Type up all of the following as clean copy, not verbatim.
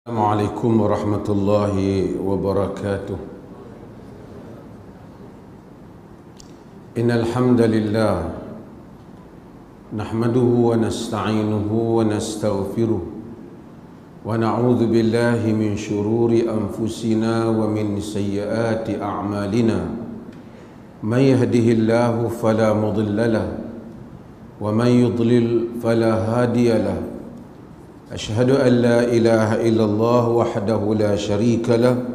Assalamualaikum warahmatullahi wabarakatuh. Innal hamdalillah nahmaduhu wa nasta'inuhu wa nastaghfiruh wa na'udzu billahi min shururi anfusina wa min sayyiati a'malina. May yahdihillahu fala mudilla lahu wa may yudlil fala hadiya lahu. أشهد أن لا إله إلا الله وحده لا شريك له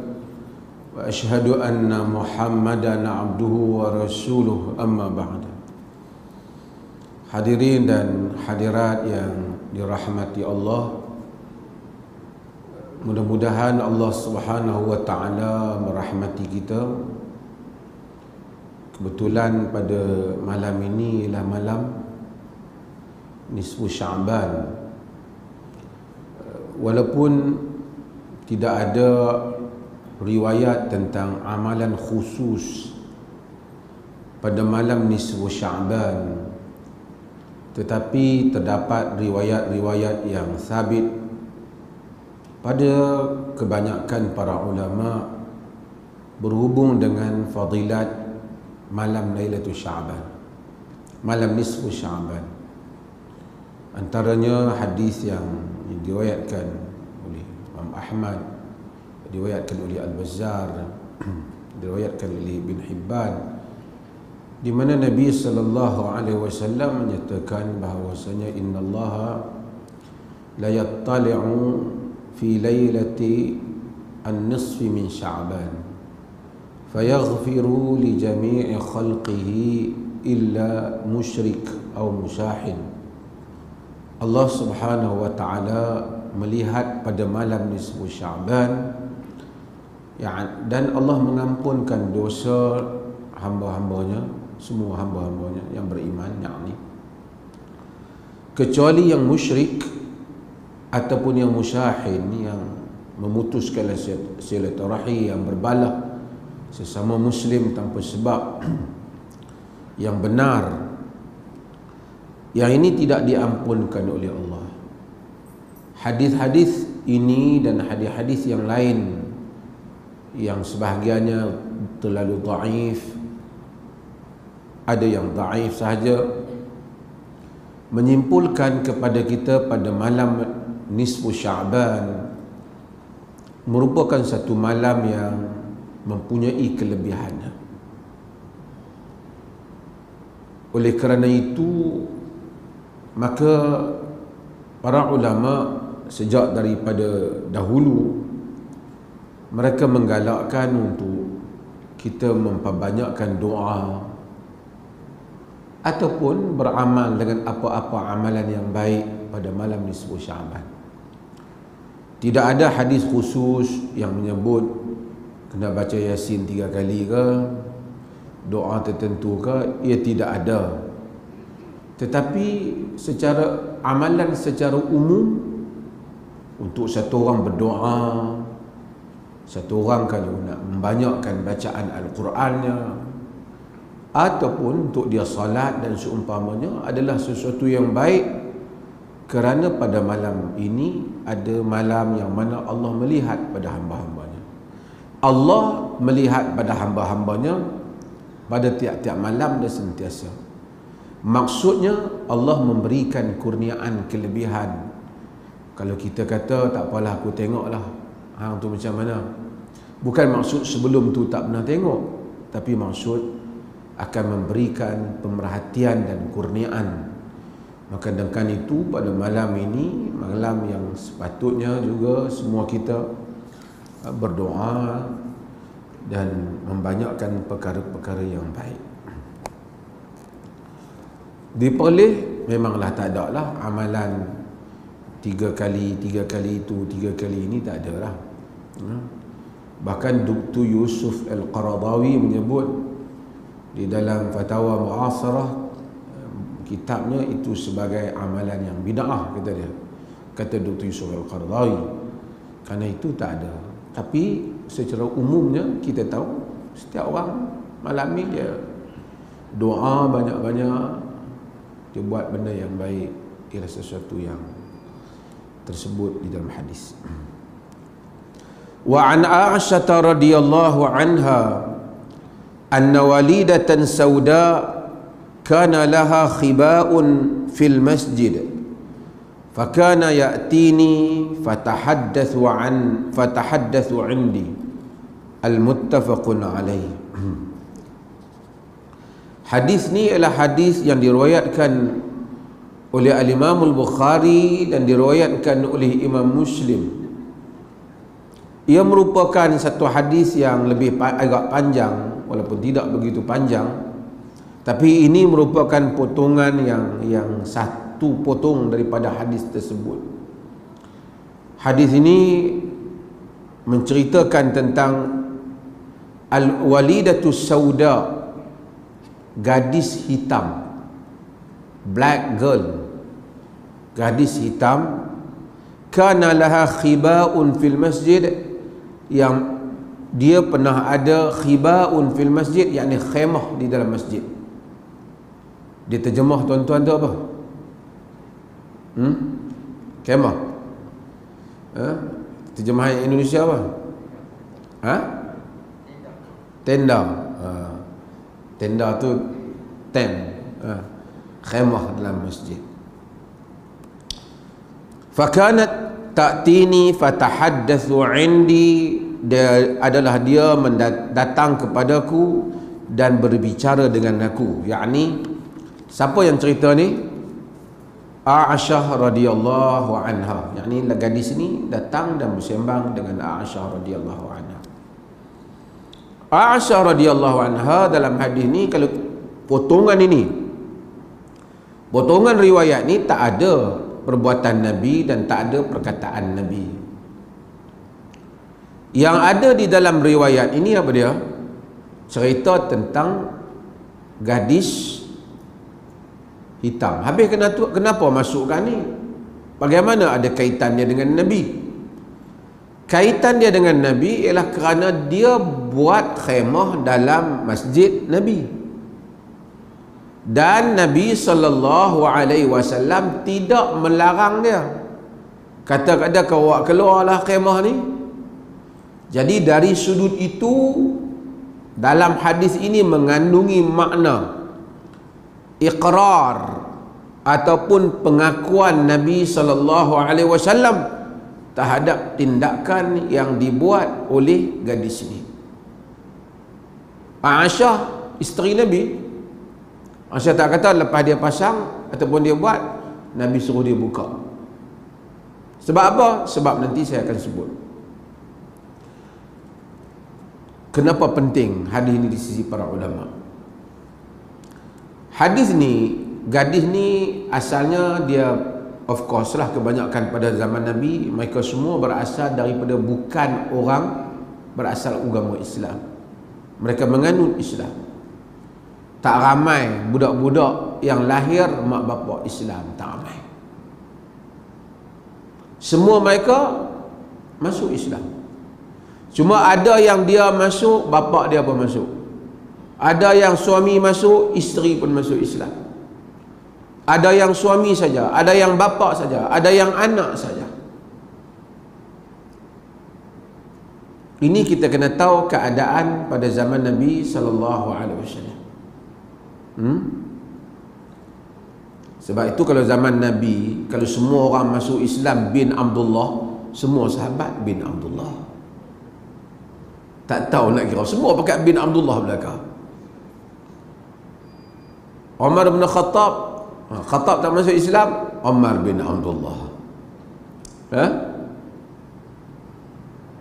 وأشهد أن محمدا عبده ورسوله أما بعد. Hadirin dan hadirat yang dirahmati Allah, mudah-mudahan Allah Subhanahu wa taala merahmati kita. Kebetulan pada malam ini ialah malam nisfu Sya'ban. Walaupun tidak ada riwayat tentang amalan khusus pada malam nisfu Sya'ban, tetapi terdapat riwayat-riwayat yang sabit pada kebanyakan para ulama berhubung dengan fadilat malam Lailatul Sya'ban, malam nisfu Sya'ban. Antaranya hadis yang diriwayatkan oleh Imam Ahmad, diriwayatkan oleh Al-Bazzar, diriwayatkan oleh Ibn Hibban, di mana Nabi sallallahu alaihi wasallam menyatakan bahawasanya innallaha la yattali'u fi lailati an-nisfi min Sya'ban fayaghfiru li jami'i khalqihi illa musyrik aw musyahin. Allah Subhanahu wa taala melihat pada malam nisfu Sya'ban, dan Allah mengampunkan dosa hamba-hambanya, semua hamba-hambanya yang beriman, yakni kecuali yang musyrik ataupun yang musyahin, yang memutuskan silaturahim, yang berbalah sesama muslim tanpa sebab yang benar, yang ini tidak diampunkan oleh Allah. Hadis-hadis ini dan hadis-hadis yang lain yang sebahagiannya terlalu dhaif, ada yang dhaif sahaja, menyimpulkan kepada kita pada malam nisfu Sya'ban merupakan satu malam yang mempunyai kelebihannya. Oleh kerana itu, maka para ulama sejak daripada dahulu mereka menggalakkan untuk kita memperbanyakkan doa ataupun beramal dengan apa-apa amalan yang baik pada malam nisfu Sya'ban. Tidak ada hadis khusus yang menyebut kena baca Yasin 3 kali ke, doa tertentu ke, ia tidak ada. Tetapi secara amalan secara umum, untuk satu orang berdoa, satu orang kalau nak membanyakkan bacaan Al-Qurannya, ataupun untuk dia salat dan seumpamanya, adalah sesuatu yang baik, kerana pada malam ini ada malam yang mana Allah melihat pada hamba-hambanya. Allah melihat pada hamba-hambanya pada tiap-tiap malam dan sentiasa. Maksudnya Allah memberikan kurniaan kelebihan. Kalau kita kata tak apalah aku tengoklah, hang tu macam mana, bukan maksud sebelum tu tak pernah tengok, tapi maksud akan memberikan pemerhatian dan kurniaan. Maka dengan itu pada malam ini, malam yang sepatutnya juga semua kita berdoa dan membanyakkan perkara-perkara yang baik. Diperleh memanglah tak ada lah amalan 3 kali itu, 3 kali ini tak ada lah. Bahkan Dr. Yusuf Al-Qaradawi menyebut di dalam Fatwa Mu'asarah, kitabnya, itu sebagai amalan yang bid'ah, kata dia, kata Dr. Yusuf Al-Qaradawi. Kerana itu tak ada. Tapi secara umumnya kita tahu setiap orang malam ni dia doa banyak-banyak, dia buat benda yang baik, ialah sesuatu yang tersebut di dalam hadis. Wa an Aisyah radhiyallahu anha anna walidatan sauda kana laha khiba'un fil masjid fakana ya'tini fatahaddathu indi. Al-muttafaqun alaih. Hadis ni adalah hadis yang diriwayatkan oleh Al-Imam Al-Bukhari dan diriwayatkan oleh Imam Muslim. Ia merupakan satu hadis yang lebih agak panjang, walaupun tidak begitu panjang, tapi ini merupakan potongan yang satu potong daripada hadis tersebut. Hadis ini menceritakan tentang al-walidatus sauda, gadis hitam, black girl, gadis hitam, kana laha khiba'un fil masjid, yang dia pernah ada khiba'un fil masjid, yakni khemah di dalam masjid. Dia terjemah tuan-tuan tu apa? Khemah. Terjemahan Indonesia apa? Tenda. Tenda tu tent. Khemah dalam masjid. Fakanat ta'tini fatahaddatsu indi, dia adalah dia datang kepadaku dan berbicara dengan aku. Yakni siapa yang cerita ni? Aisyah radhiyallahu anha. Yakni gadis ni datang dan bersembang dengan Aisyah radhiyallahu anha. Aisyah radhiyallahu anha dalam hadis ni, kalau potongan riwayat ni tak ada perbuatan Nabi dan tak ada perkataan Nabi. Yang ada di dalam riwayat ini apa dia? Cerita tentang gadis hitam. Habis kenapa masukkan ni? Bagaimana ada kaitannya dengan Nabi? Kaitan dia dengan Nabi ialah kerana dia buat khemah dalam masjid Nabi. Dan Nabi SAW tidak melarang dia. Kata-kata kau keluarlah khemah ni. Jadi dari sudut itu, dalam hadis ini mengandungi makna iqrar ataupun pengakuan Nabi SAW terhadap tindakan yang dibuat oleh gadis ini. Aisyah, isteri Nabi, Aisyah tak kata lepas dia pasang ataupun dia buat, Nabi suruh dia buka. Sebab apa? Sebab nanti saya akan sebut. Kenapa penting hadis ini di sisi para ulama? Hadis ni, gadis ni asalnya dia, of course lah, kebanyakan pada zaman Nabi mereka semua berasal daripada bukan orang berasal agama Islam. Mereka menganut Islam. Tak ramai budak-budak yang lahir mak bapak Islam, tak ramai. Semua mereka masuk Islam. Cuma ada yang dia masuk, bapak dia pun masuk. Ada yang suami masuk, isteri pun masuk Islam. Ada yang suami saja, ada yang bapa saja, ada yang anak saja. Ini kita kena tahu keadaan pada zaman Nabi SAW. Sebab itu kalau zaman Nabi, kalau semua orang masuk Islam bin Abdullah, semua sahabat bin Abdullah. Tak tahu nak kira, semua pakai bin Abdullah belakang. Umar bin Khattab, Khattab tak masuk Islam, Umar bin Abdullah.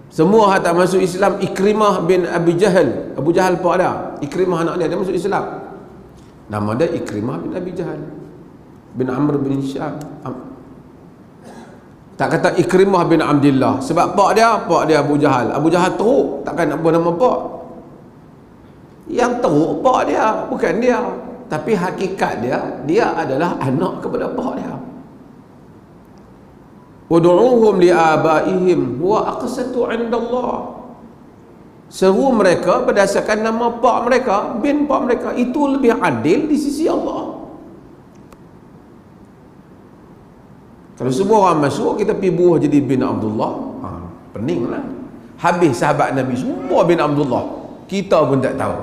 Semua tak masuk Islam, Ikrimah bin Abi Jahal. Abu Jahal pak dia, Ikrimah anak dia masuk Islam. Nama dia Ikrimah bin Abi Jahal bin Amr bin Hisham. Tak kata Ikrimah bin Abdullah, sebab pak dia Abu Jahal. Abu Jahal teruk, takkan nak buat nama pak. Yang teruk pak dia, bukan dia. Tapi hakikat dia adalah anak kepada pak dia. Ud'uhum li'abaihim huwa aqsatu 'indallah. Seru mereka berdasarkan nama pak mereka, bin pak mereka, itu lebih adil di sisi Allah. Kalau semua orang masuk, kita pergi buah jadi bin Abdullah, peninglah. Habis sahabat Nabi semua bin Abdullah. Kita pun tak tahu.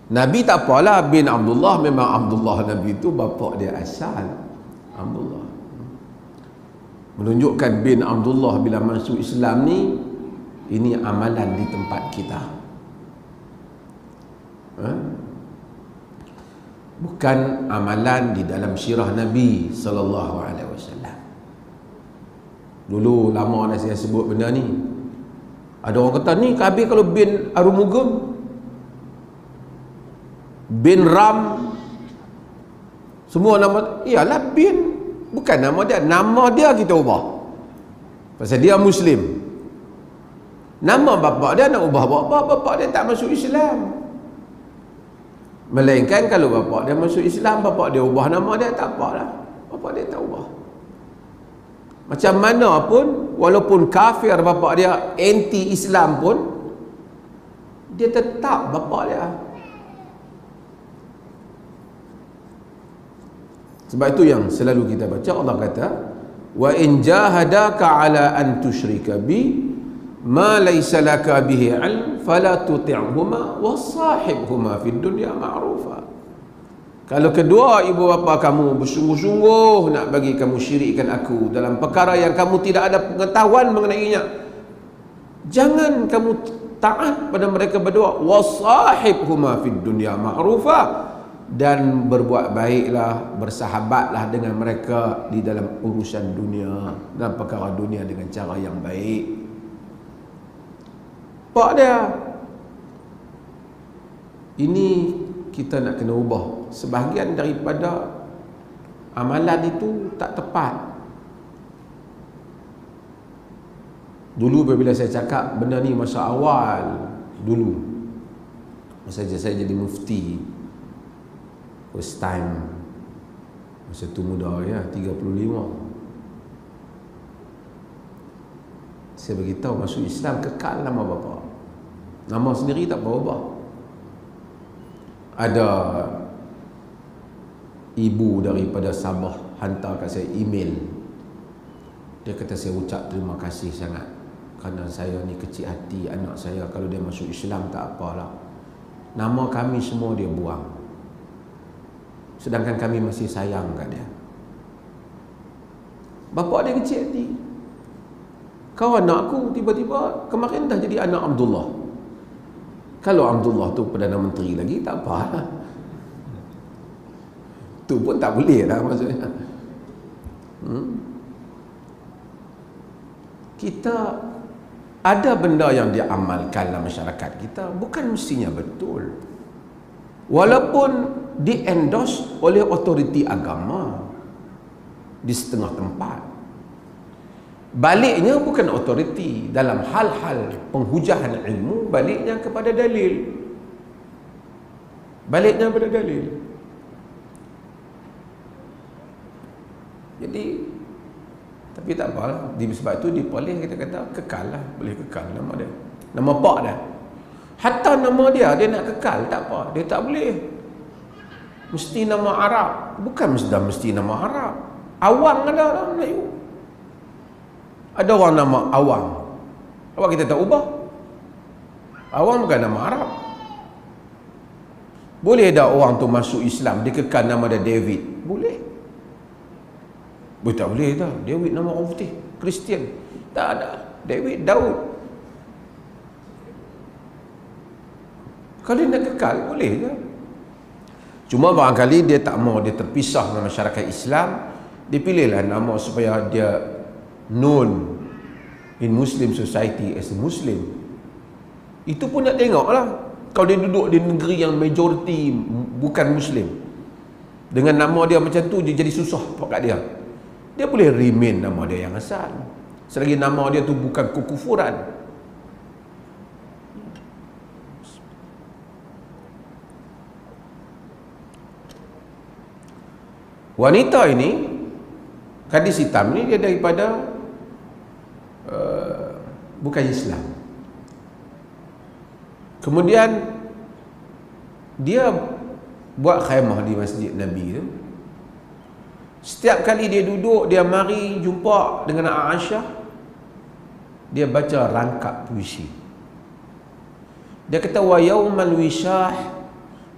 Nabi tak apalah, bin Abdullah, memang Abdullah Nabi itu bapa dia asal Abdullah. Menunjukkan bin Abdullah bila masuk Islam ni, ini amalan di tempat kita. Bukan amalan di dalam sirah Nabi sallallahu alaihi wasallam. Dulu lama dah saya sebut benda ni. Ada orang kata ni habis kalau bin Arumugum, bin Ram, semua nama, iyalah bin, bukan nama dia, nama dia kita ubah pasal dia Muslim. Nama bapa dia nak ubah, bapa dia tak masuk Islam. Melainkan kalau bapa dia masuk Islam, bapa dia ubah nama dia, tak apalah, bapa dia tak ubah. Macam mana pun, walaupun kafir bapa dia, anti Islam pun, dia tetap bapa dia. Sebab itu yang selalu kita baca, Allah kata, wa in jahadaka ala an tusyrika bi ma laysa laka bihi ilm fala tuti'huma wa sahibhuma fid dunya ma'rufa. Kalau kedua ibu bapa kamu bersungguh-sungguh nak bagi kamu syirikkan aku dalam perkara yang kamu tidak ada pengetahuan mengenainya, jangan kamu taat pada mereka berdua. Wa sahibhuma fid dunya ma'rufa, dan berbuat baiklah, bersahabatlah dengan mereka di dalam urusan dunia, dalam perkara dunia dengan cara yang baik. Pak dia, ini kita nak kena ubah. Sebahagian daripada amalan itu tak tepat. Dulu bila saya cakap benda ni masa awal, dulu masa saya jadi mufti, first time, masa tu muda ya, 35, saya beritahu masuk Islam kekal nama bapa, nama sendiri tak berubah. Ada ibu daripada Sabah hantar kat saya email, dia kata saya ucap terima kasih sangat kerana saya ni kecil hati, anak saya kalau dia masuk Islam tak apalah, nama kami semua dia buang, sedangkan kami masih sayang kat dia. Bapa dia kecil hati. Kau anak aku tiba-tiba kemarin dah jadi anak Abdullah. Kalau Abdullah tu Perdana Menteri lagi tak apa, tu pun tak boleh lah maksudnya. Kita ada benda yang diamalkan dalam masyarakat kita bukan mestinya betul, walaupun di-endorse oleh otoriti agama di setengah tempat. Baliknya bukan otoriti dalam hal-hal penghujahan ilmu, baliknya kepada dalil. Baliknya kepada dalil. Jadi tapi tak apalah, sebab itu diboleh kita kata kekal lah, boleh kekal nama dia, nama pak dia. Hatta nama dia nak kekal tak apa, dia tak boleh mesti nama Arab, bukan mesti nama Arab. Awang ada orang Melayu, ada orang nama Awang, apa kita tak ubah? Awang bukan nama Arab. Boleh dah orang tu masuk Islam, dia kekal nama dia David, boleh? Tak boleh dah. David nama orang putih, Kristian, tak ada. David, Daud. Kalau dia nak kekal, boleh je. Cuma barangkali dia tak mau dia terpisah dengan masyarakat Islam, dia pilihlah nama supaya dia known in Muslim society as a Muslim. Itu pun nak tengok lah. Kalau dia duduk di negeri yang majoriti bukan Muslim, dengan nama dia macam tu, dia jadi susah kat dia. Dia boleh remain nama dia yang asal, selagi nama dia tu bukan kekufuran. Wanita ini, gadis hitam ni, dia daripada bukan Islam. Kemudian dia buat khaimah di masjid Nabi tu. Setiap kali dia duduk, dia mari jumpa dengan Aisyah, dia baca rangkap puisi. Dia kata wa yaumal wishah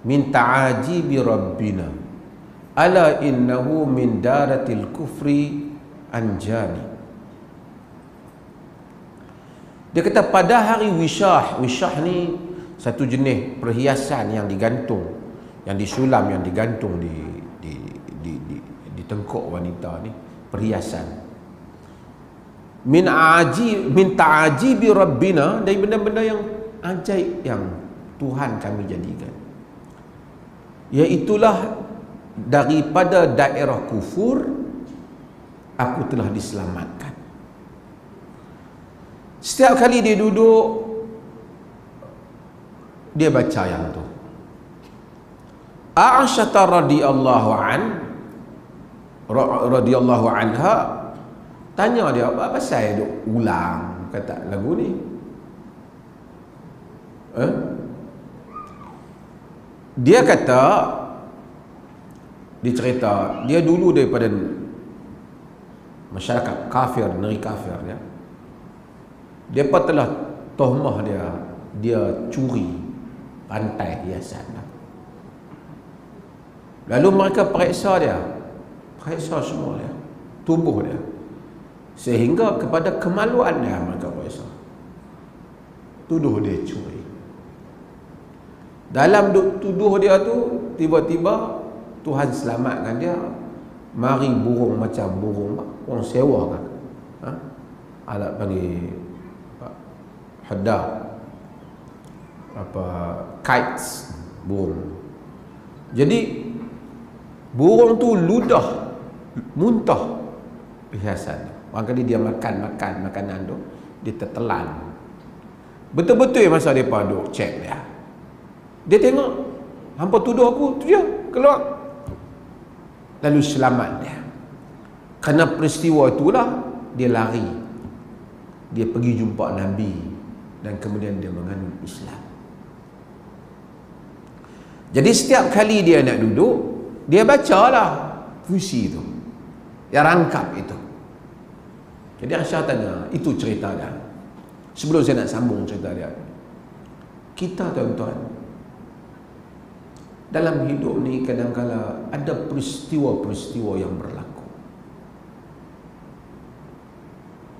min ta'ajibi rabbina ala innahu min daratil kufri anjani. Dia kata pada hari wishah, wishah ni satu jenis perhiasan yang digantung, yang disulam, yang digantung di tengkuk wanita ni, perhiasan. Min ta'ajibi rabbina, dari benda-benda yang ajaib yang Tuhan kami jadikan, iaitulah daripada daerah kufur aku telah diselamatkan. Setiap kali dia duduk, dia baca yang tu. Aisyah radhiyallahu anha tanya dia, apa pasal duk ulang kata lagu ni? Dia kata, dia cerita, dia dulu daripada masyarakat kafir, negeri kafir dia. Depa telah tohmah dia curi pantai hiasan. Lalu mereka periksa semua dia, tubuh dia, sehingga kepada kemaluan dia mereka periksa, tuduh dia curi. Dalam tuduh dia tu, tiba-tiba Tuhan selamatkan dia. Mari burung macam burung orang sewa kan, alat panggil hadar, apa, kites, burung. Jadi burung tu ludah, muntah perhiasan. Orang kali dia makan makanan tu, dia tertelan. Betul-betul masa dia duk cek dia. Dia tengok, hampa tuduh aku, tu dia keluar. Lalu selamat dia. Kerana peristiwa itulah dia lari. Dia pergi jumpa Nabi dan kemudian dia menganut Islam. Jadi setiap kali dia nak duduk, dia bacalah puisi itu, yang rangkap itu. Jadi Aisyah tanya, itu cerita dia. Sebelum saya nak sambung cerita dia, kita tuan-tuan, dalam hidup ni kadang-kala ada peristiwa-peristiwa yang berlaku.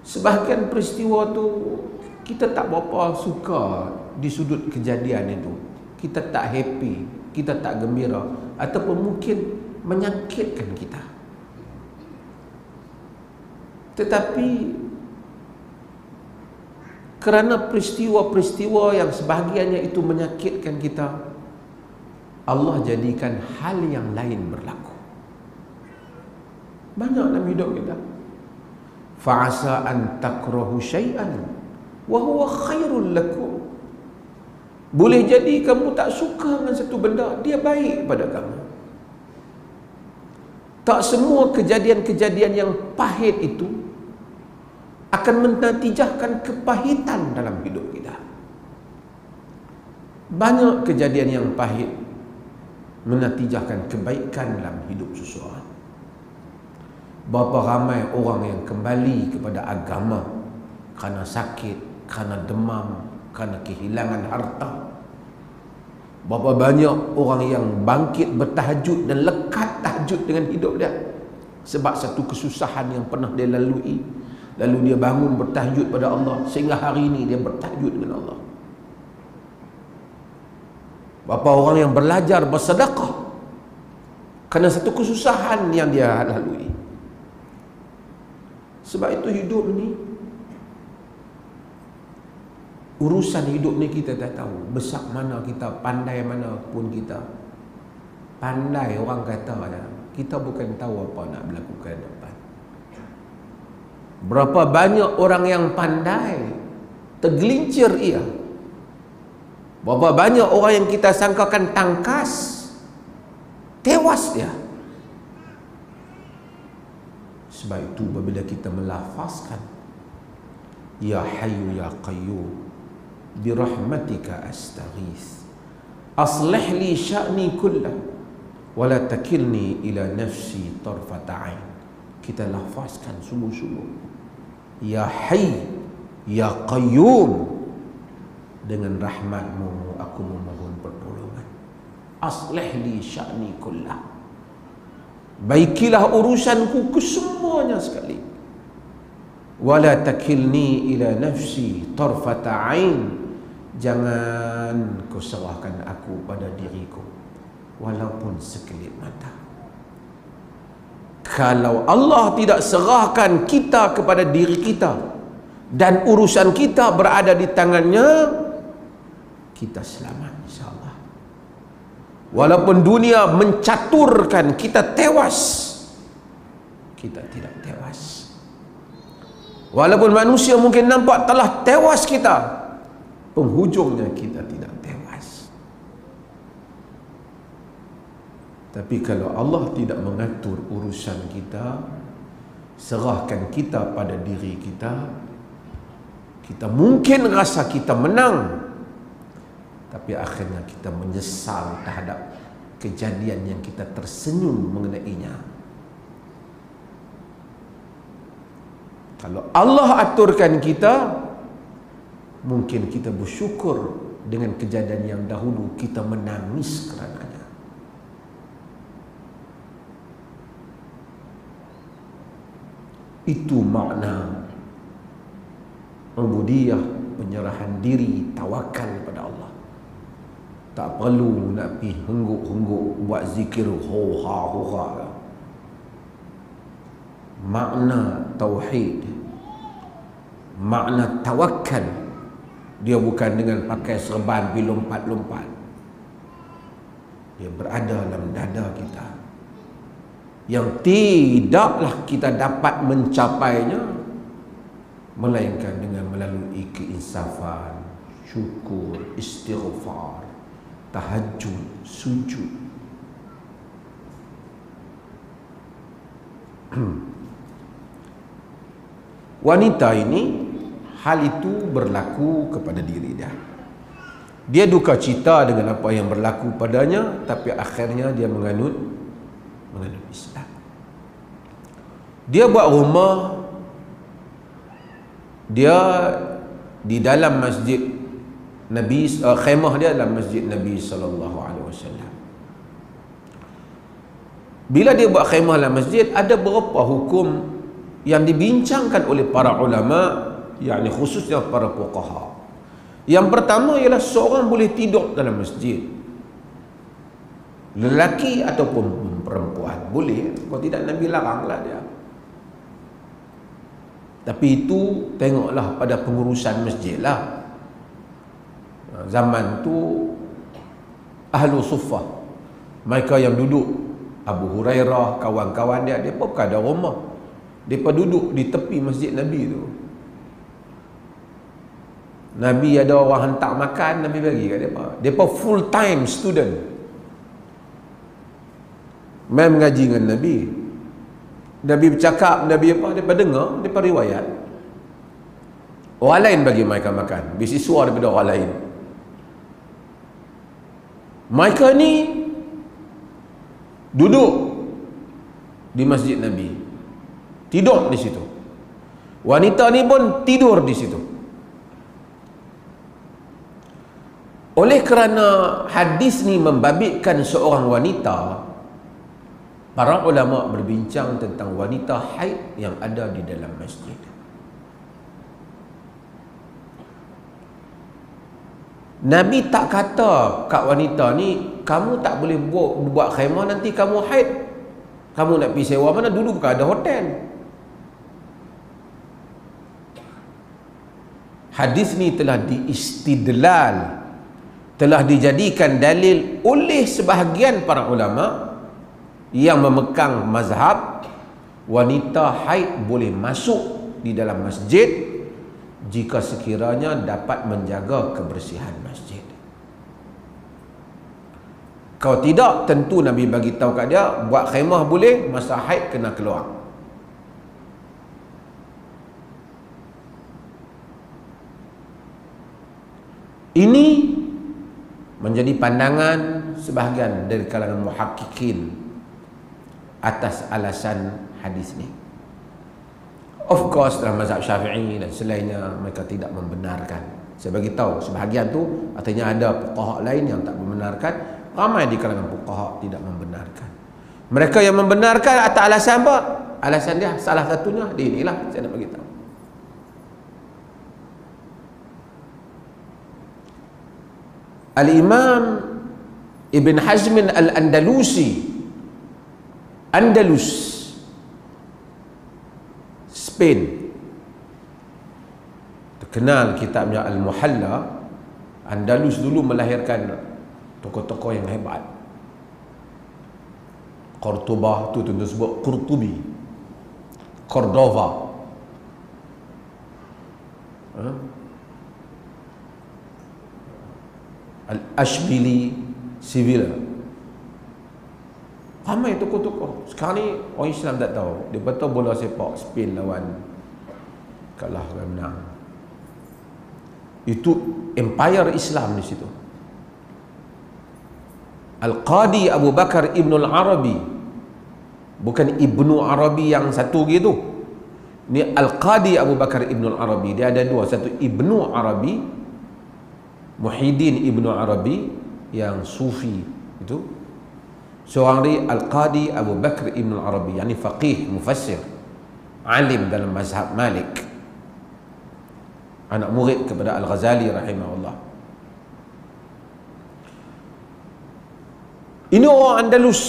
Sebahagian peristiwa tu kita tak berapa suka di sudut kejadian itu. Kita tak happy, kita tak gembira, ataupun mungkin menyakitkan kita. Tetapi kerana peristiwa-peristiwa yang sebahagiannya itu menyakitkan kita, Allah jadikan hal yang lain berlaku. Banyak dalam hidup kita. Fa'asa an takrahu syai'an wa huwa khairul lakum. Boleh jadi kamu tak suka dengan satu benda, dia baik pada kamu. Tak semua kejadian-kejadian yang pahit itu akan menatijahkan kepahitan dalam hidup kita. Banyak kejadian yang pahit menatijahkan kebaikan dalam hidup seseorang. Berapa ramai orang yang kembali kepada agama kerana sakit, kerana demam, kerana kehilangan harta. Berapa banyak orang yang bangkit bertahajud dan lekat tahajud dengan hidup dia sebab satu kesusahan yang pernah dia lalui, lalu dia bangun bertahajud pada Allah sehingga hari ini dia bertahajud dengan Allah. Berapa orang yang belajar bersedekah kerana satu kesusahan yang dia lalui. Sebab itu hidup ni, urusan hidup ni kita tak tahu. Besar mana kita, pandai mana pun kita. Pandai orang kata kita bukan tahu apa nak berlaku ke depan. Berapa banyak orang yang pandai tergelincir ia. Berapa banyak orang yang kita sangkakan tangkas, tewas dia. Sebab itu apabila kita melafazkan Ya Hayyu Ya Qayyum birahmatika astaghith aslih li sya'ni kullah wa la takilni ila nafsi tarfata ain, kita lafazkan sungguh-sungguh Ya Hayy Ya Qayyum, dengan rahmatmu aku memohon pertolongan. Aslih li sya'ni kullah, baikilah urusanku kesemuanya sekali. Wala takilni ila nafsi tarfata ain, jangan kau serahkan aku pada diriku walaupun sekelip mata. Kalau Allah tidak serahkan kita kepada diri kita dan urusan kita berada di tangannya, kita selamat insyaAllah. Walaupun dunia mencaturkan kita tewas, kita tidak tewas. Walaupun manusia mungkin nampak telah tewas kita, penghujungnya kita tidak tewas. Tapi kalau Allah tidak mengatur urusan kita, serahkan kita pada diri kita, kita mungkin rasa kita menang, tapi akhirnya kita menyesal terhadap kejadian yang kita tersenyum mengenainya. Kalau Allah aturkan kita, mungkin kita bersyukur dengan kejadian yang dahulu kita menangis kerananya. Itu makna ubudiyah, penyerahan diri, tawakal kepada Allah. Tak perlu nak pergi hengguk-hengguk buat zikir ho-ha-ho-ha. Makna tauhid, makna tawakal, dia bukan dengan pakai serban pergi lompat-lompat. Dia berada dalam dada kita, yang tidaklah kita dapat mencapainya melainkan dengan melalui keinsafan, syukur, istighfar, tahajud, sujud. Wanita ini, hal itu berlaku kepada diri dia. Dia duka cita dengan apa yang berlaku padanya, tapi akhirnya dia menganut Islam. Dia buat rumah, dia di dalam masjid Nabi, khemah dia dalam masjid Nabi SAW. Bila dia buat khemah dalam masjid, ada beberapa hukum yang dibincangkan oleh para ulama, yakni khususnya para fuqaha. Yang pertama ialah seorang boleh tidur dalam masjid, lelaki ataupun perempuan boleh. Kalau tidak, Nabi laranglah dia. Tapi itu tengoklah pada pengurusan masjid lah. Zaman tu ahlu suffah, mereka yang duduk, Abu Hurairah, kawan-kawan dia, mereka bukan ada rumah, mereka duduk di tepi masjid Nabi tu. Nabi ada orang hantar makan, Nabi bagi kat mereka. Mereka full time student, main mengaji dengan Nabi. Nabi bercakap, Nabi apa, mereka dengar, mereka riwayat. Orang lain bagi mereka makan, beasiswa daripada orang lain. Mereka ni duduk di masjid Nabi, tidur di situ. Wanita ni pun tidur di situ. Oleh kerana hadis ni membabitkan seorang wanita, para ulama berbincang tentang wanita haid yang ada di dalam masjid. Nabi tak kata kat wanita ni, kamu tak boleh buat khemah, nanti kamu haid. Kamu nak pergi sewa mana? Dulu bukan ada hotel. Hadis ni telah diistidlal, telah dijadikan dalil oleh sebahagian para ulama yang memekang mazhab wanita haid boleh masuk di dalam masjid jika sekiranya dapat menjaga kebersihan masjid. Kalau tidak, tentu Nabi bagi tahu kat dia, buat khemah boleh, masa haid kena keluar. Ini menjadi pandangan sebahagian dari kalangan muhaqqiqin atas alasan hadis ni. Of course dalam mazhab Syafi'i dan selainnya mereka tidak membenarkan. Saya bagi tahu sebahagian tu artinya ada fuqaha lain yang tak membenarkan, ramai di kalangan fuqaha tidak membenarkan. Mereka yang membenarkan atas alasan apa? Alasan dia salah satunya di inilah saya nak bagi tahu. Al-Imam Ibn Hazm Al-Andalusi, Andalus, Spain, terkenal kitabnya Al-Muhalla. Andalus dulu melahirkan tokoh-tokoh yang hebat. Cordoba tu tentu sebut Qurtubi, Cordova, Al-Ashbili, Sevilla. Ramai tokoh-tokoh. Sekarang ni orang Islam tak tahu. Dia betul bola sepak Spain lawan, kalah dan menang. Itu empire Islam di situ. Al-Qadi Abu Bakar Ibn Al-Arabi, bukan Ibnu Arabi yang satu gitu. Ini Al-Qadi Abu Bakar Ibn Al-Arabi. Dia ada dua, satu Ibnu Arabi, Muhyiddin Ibnu Arabi yang sufi itu. Seorang ni Al-Qadi Abu Bakr Ibn Arabi, yakni faqih, mufassir, alim dalam mazhab Malik, anak murid kepada Al-Ghazali rahimahullah. Ini orang Andalus.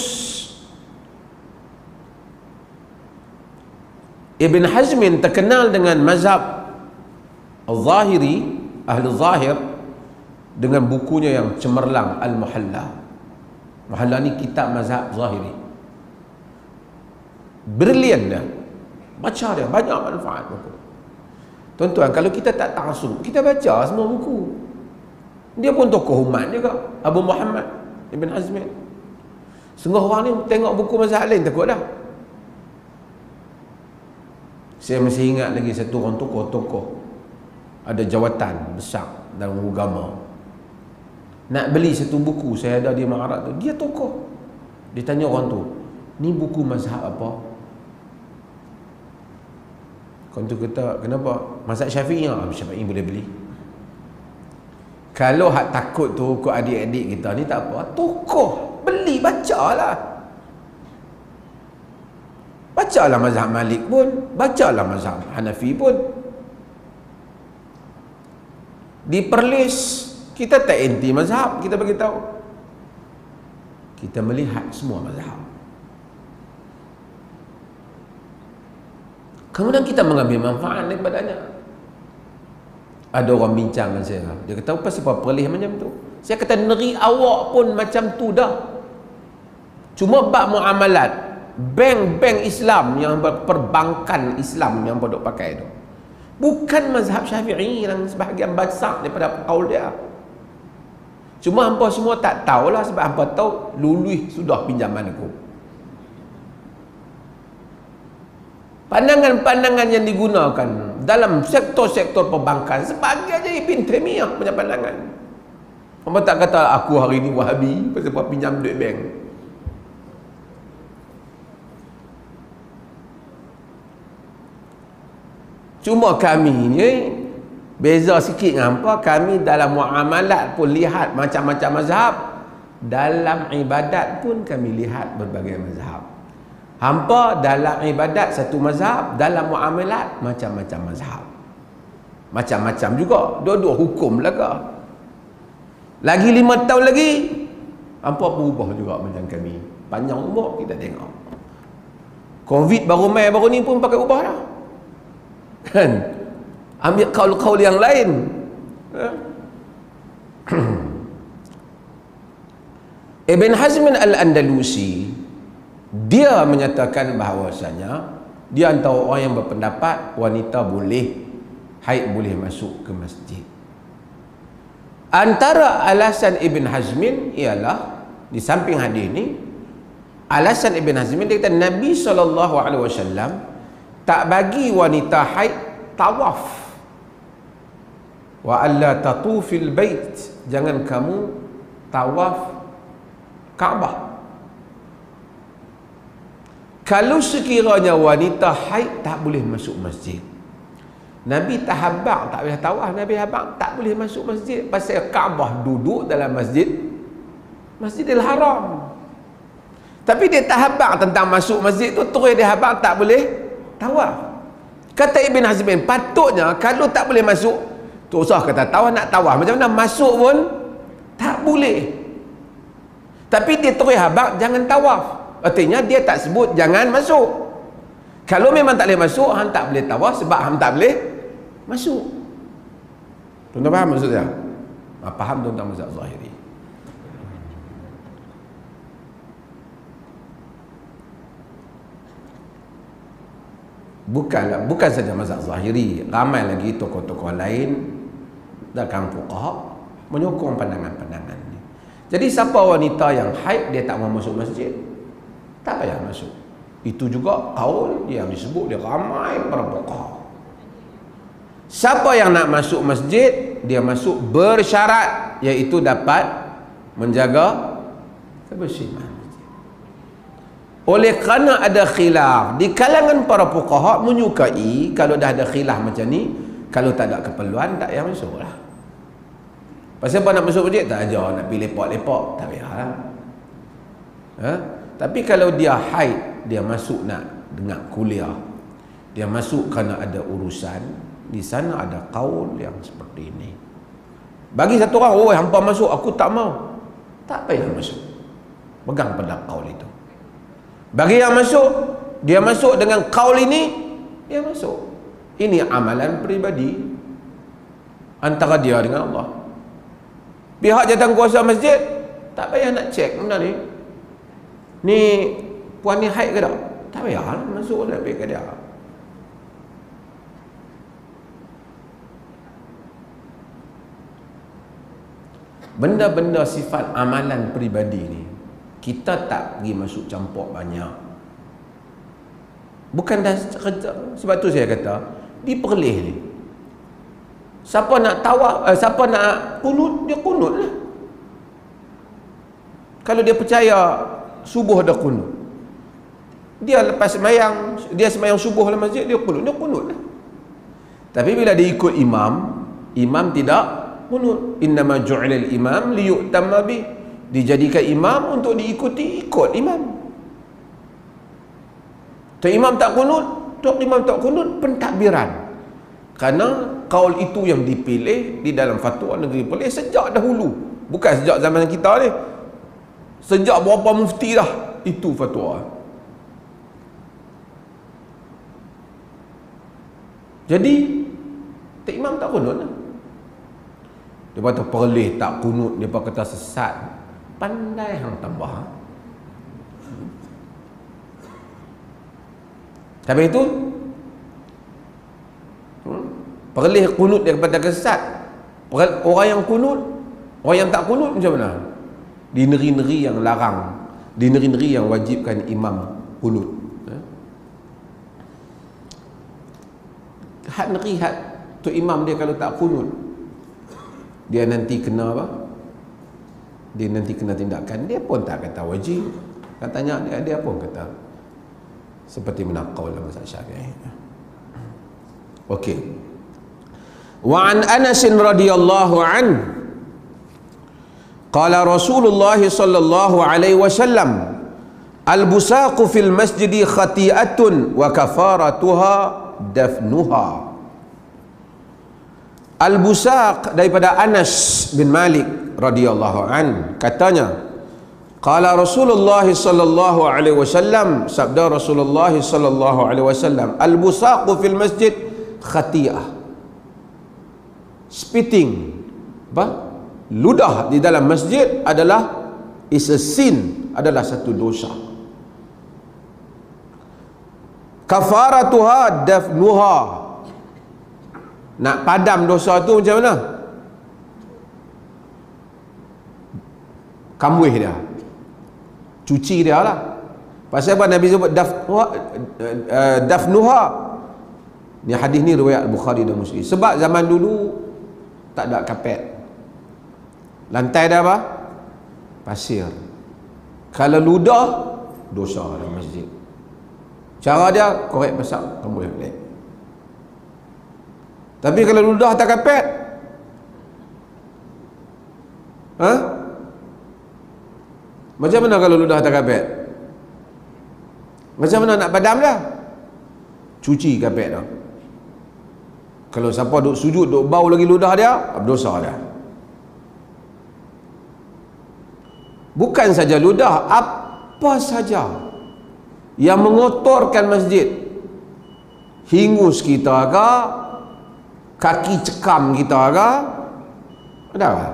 Ibn Hazmin terkenal dengan mazhab Al-Zahiri, Ahli Zahir, dengan bukunya yang cemerlang Al-Muhalla. Muhalla ni kitab mazhab Zahiri. Brilian dia. Baca dia, banyak manfaat buku. Tuan-tuan, kalau kita tak ta'assub, kita baca semua buku. Dia pun tokoh umat juga, Abu Muhammad Ibn Hazmin. Setengah orang ni tengok buku mazhab lain takut dah. Saya masih ingat lagi satu orang tokoh ada jawatan besar dalam agama. Nak beli satu buku, saya ada di Maharat tu, dia tokoh. Dia tanya orang tu, ni buku mazhab apa? Orang tu kata, kenapa? Mazhab Syafi'i. Syafi'i boleh beli. Kalau hak takut tu kau adik-adik kita ni tak apa, tokoh, beli, bacalah. Bacalah mazhab Malik pun, bacalah mazhab Hanafi pun. Di Perlis kita tak anti mazhab, kita bagi tahu. Kita melihat semua mazhab. Kemudian kita mengambil manfaat daripadanya. Ada orang bincang dengan saya, dia kata apa sebab Perlis macam tu? Saya kata negeri awak pun macam tu dah. Cuma bab muamalat, bank-bank Islam yang perbankan Islam yang bodoh pakai tu bukan mazhab Syafi'i yang sebahagian besar daripada kaul dia. Cuma hampa semua tak tahulah, sebab hampa tahu luluh sudah pinjaman aku. Pandangan-pandangan yang digunakan dalam sektor-sektor perbankan sebagai jadi Ibn Taimiyah punya pandangan. Hampa tak kata aku hari ni Wahabi pasal pinjam duit bank. Cuma kami ni beza sikit dengan hampa. Kami dalam muamalat pun lihat macam-macam mazhab, dalam ibadat pun kami lihat berbagai mazhab. Hampa dalam ibadat satu mazhab, dalam muamalat macam-macam mazhab, macam-macam juga, dua-dua hukum belaka. Lagi 5 tahun lagi hampa berubah juga macam kami. Panjang umur kita tengok. Covid baru mai baru ni pun pakai ubah dah. Kan? Ambil kaul-kaul yang lain. Ibn Hazm Al-Andalusi, dia menyatakan bahawasanya dia antara orang yang berpendapat wanita boleh haid, boleh masuk ke masjid. Antara alasan Ibn Hazmin ialah, di samping hadis ni, alasan Ibn Hazmin dia kata Nabi SAW tak bagi wanita haid tawaf. Wa alla tatufil bait, jangan kamu tawaf Kaabah. Kalau sekiranya wanita haid tak boleh masuk masjid, Nabi tahabbak tak boleh tawaf, Nabi habak tak boleh masuk masjid pasal Kaabah duduk dalam Masjidil Haram. Tapi dia tahabbak tentang masuk masjid tu, terus dia habak tak boleh tawaf. Kata Ibn Hazmin, patutnya kalau tak boleh masuk, tu usah kata tawaf, nak tawaf macam mana, masuk pun tak boleh. Tapi dia terus habaq jangan tawaf. Artinya dia tak sebut jangan masuk. Kalau memang tak boleh masuk, hang tak boleh tawaf sebab hang tak boleh masuk. Tuan-tuan faham maksud saya? Faham tentang mazhab Zahiri. Bukan saja mazhab Zahiri, ramai lagi tokoh-tokoh lain dan fuqaha menyokong pandangan-pandangan ni. Jadi siapa wanita yang haid dia tak mau masuk masjid, tak payah masuk. Itu juga kaul yang disebut dia ramai para fuqaha. Siapa yang nak masuk masjid, dia masuk bersyarat, iaitu dapat menjaga kebersihan. Oleh kerana ada khilaf di kalangan para fuqaha menyukai kalau dah ada khilaf macam ni, kalau tak ada keperluan tak payah masuklah. Pasal apa nak masuk masjid? Tak ajar nak pergi lepak-lepak, tak payahlah. Tapi kalau dia haid, dia masuk nak dengar kuliah, dia masuk kerana ada urusan, di sana ada kaul yang seperti ini. Bagi satu orang, oh hampa masuk, aku tak mau, tak payah masuk, pegang pada kaul itu. Bagi yang masuk, dia masuk dengan kaul ini, dia masuk. Ini amalan peribadi antara dia dengan Allah. Pihak jawatan kuasa masjid tak payah nak cek benda ni. Ni puan ni haid ke tak? Tak payah masuk dah pergi ke dia. Benda-benda sifat amalan peribadi ni kita tak pergi masuk campur banyak. Bukan dah kerja. Sebab tu saya kata diperlih ni. Siapa nak tawaf, siapa nak kunut, dia kunut lah. Kalau dia percaya subuh dah kunut, dia lepas semayang, dia semayang subuh dalam masjid, dia kunut lah. Tapi bila dia ikut imam, imam tidak kunut. Innama ju'ilal imam liyu'tamma bih. Dijadikan imam untuk diikuti, ikut imam. Tok imam tak kunut, pentadbiran. Kerana kaul itu yang dipilih di dalam fatwa negeri Perlis sejak dahulu. Bukan sejak zaman kita ni. Sejak berapa mufti dah itu fatwa. Jadi tok imam tak kunut lah. Dia kata Perlis tak kunut, dia kata sesat. Pandai hang tambah. Tapi itu Perlis kunut daripada kesat. Orang yang kunut, orang yang tak kunut macam mana? Di negeri-negeri yang larang, di negeri-negeri yang wajibkan imam kunut. Had negeri had tu imam dia kalau tak kunut, dia nanti kena apa? Dia nanti kena tindakan. Dia pun tak kata wajib. Katanya dia pun kata seperti menaqau dalam mazhab Syafi'i. Okey. Wa an Anas radhiyallahu an qala Rasulullah sallallahu alaihi wasallam al-busaqu fil masjidi khati'atun wa kafaratuha dafnuha. Al-busaq daripada Anas bin Malik radhiyallahu an katanya qala Rasulullah sallallahu alaihi wasallam, sabda Rasulullah sallallahu alaihi wasallam, al-busaqu fil masjid khati'ah. Spitting, apa? Ludah di dalam masjid adalah is a sin, adalah satu dosa. Kafaratuha dafnuha. Nak padam dosa tu macam mana? Kambuih dia, cuci dia lah. Pasal apa Nabi sebut dafnuha? Ni hadis ni riwayat Bukhari dan Muslim. Sebab zaman dulu tak ada kapet, lantai dah apa? Pasir. Kalau ludah, dosa dalam masjid. Cara dia korek besar, kamu boleh balik. Tapi kalau ludah tak kapet, macam mana kalau ludah tak kapet? Macam mana nak padam dia? Cuci kapet dah. Kalau siapa duk sujud, duk bau lagi ludah dia, berdosa dia. Bukan saja ludah, apa saja yang mengotorkan masjid, hingus kita ke, kaki cekam kita ke, ada apa?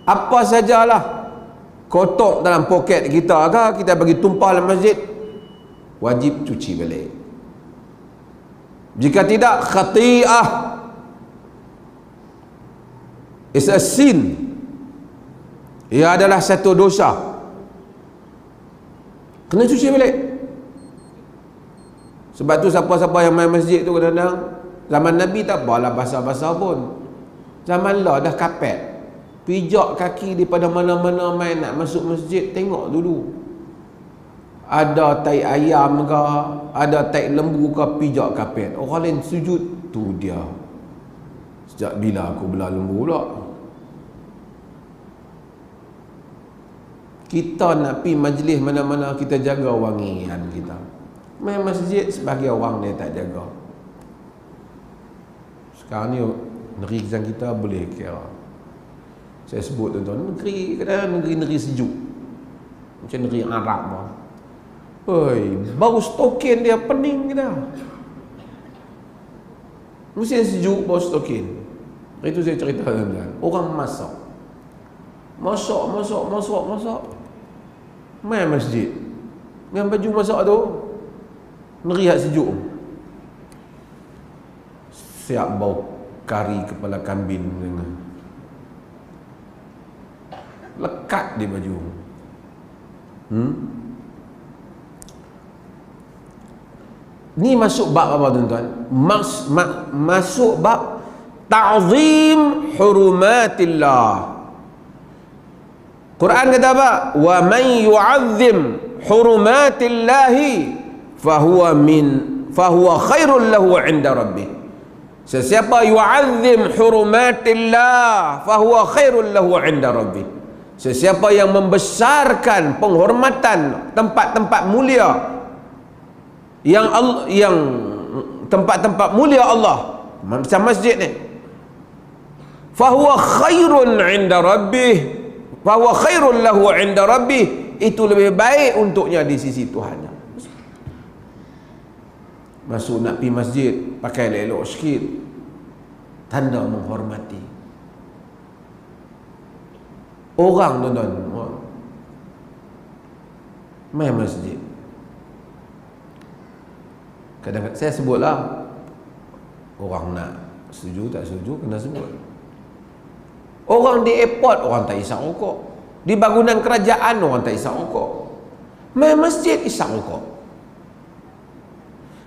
Apa sajalah kotor dalam poket kita ke, kita bagi tumpah dalam masjid, wajib cuci balik. Jika tidak, khati'ah, is a sin, ia adalah satu dosa, kena cuci balik. Sebab tu siapa-siapa yang main masjid tu kadang-kadang, zaman Nabi tak apalah basah-basah pun, zaman lah dah kapet, pijak kaki daripada mana-mana main nak masuk masjid, tengok dulu ada tai ayam ke, ada tai lembu ke, pijak kapet. Orang lain sujud, tu dia, sejak bila aku belah lembu pula. Kita nak pergi majlis mana-mana, kita jaga wangian kita. Main masjid sebagai orang dia tak jaga. Sekarang ni negeri kita boleh kira, saya sebut tuan-tuan, negeri kadang negeri sejuk macam negeri Arab lah. Oi, bau stokin dia pening dah. Musim sejuk bau stokin. Itu saya cerita tuan-tuan. Orang masak. Main masjid dengan baju masak tu, neriak sejuk. Siap bau kari kepala kambing dengan lekat di baju. Ni masuk bab apa tuan-tuan? Masuk bab ta'zim hurumatillah. Quran kata apa? Wa man yu'azzim hurumatillahi fahuwa khairul lahu 'inda rabbih. Sesiapa yu'azzim hurumatillah fahuwa khairul lahu 'inda rabbih. Sesiapa yang membesarkan penghormatan tempat-tempat mulia, yang tempat-tempat mulia Allah, macam masjid ni, fahuwa khairun 'inda rabbih, fahuwa khairul lahu 'inda rabbih, itu lebih baik untuknya di sisi Tuhannya. Masuk nak pergi masjid, pakai elok-elok sikit, tanda menghormati orang tuan-tuan. Main masjid, kadang-kadang saya sebutlah, orang nak setuju tak setuju kena sebut. Orang di airport, orang tak isap rokok. Di bangunan kerajaan, orang tak isap rokok. Main masjid, isap rokok.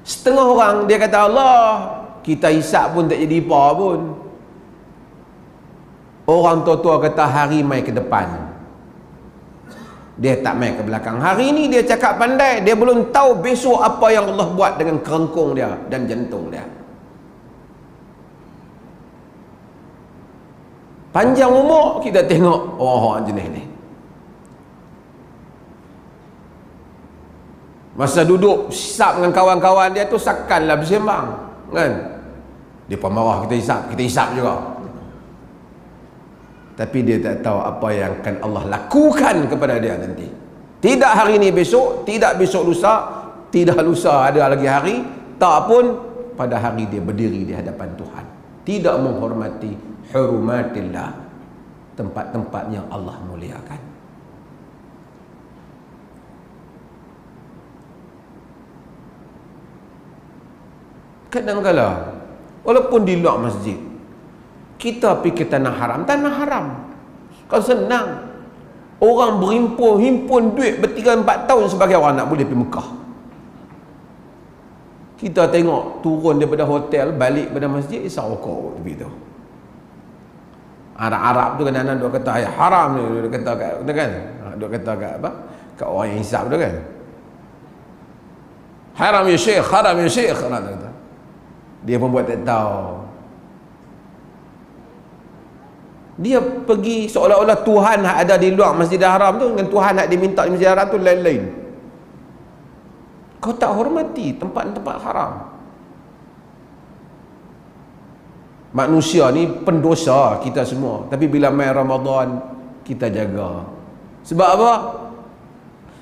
Setengah orang dia kata, Allah, kita isap pun tak jadi apa pun. Orang tua-tua kata, hari mai ke depan, dia tak main ke belakang. Hari ni dia cakap pandai, dia belum tahu besok apa yang Allah buat dengan kerengkung dia dan jantung dia. Panjang umur kita tengok orang-orang jenis ni. Masa duduk hisap dengan kawan-kawan dia tu, sakanlah bersembang, kan? Dia pun marah kita hisap juga. Tapi dia tak tahu apa yang akan Allah lakukan kepada dia nanti. Tidak hari ini, besok, tidak besok lusa, tidak lusa ada lagi hari, tak pun pada hari dia berdiri di hadapan Tuhan. Tidak menghormati hurumatillah, tempat-tempat yang Allah muliakan. Kadang-kadang walaupun di luar masjid, kita pergi ke tanah haram. Tanah haram kan senang, orang himpun duit ber3-4 tahun sebagai orang nak boleh pergi Mekah. Kita tengok turun daripada hotel balik pada masjid, isap rokok begitu. Arab tu kadang-kadang duk kata ayah haram ni, duk kata kat kan, duk kata kat apa, kat orang yang hisap tu kan. Haram ya syekh, haram ya syekh, orang kata. Dia pun buat tak tahu. Dia pergi seolah-olah Tuhan ada di luar Masjidil Haram tu dengan Tuhan nak diminta di Masjidil Haram tu lain-lain. Kau tak hormati tempat-tempat haram. Manusia ni pendosa kita semua, tapi bila main Ramadan kita jaga. Sebab apa?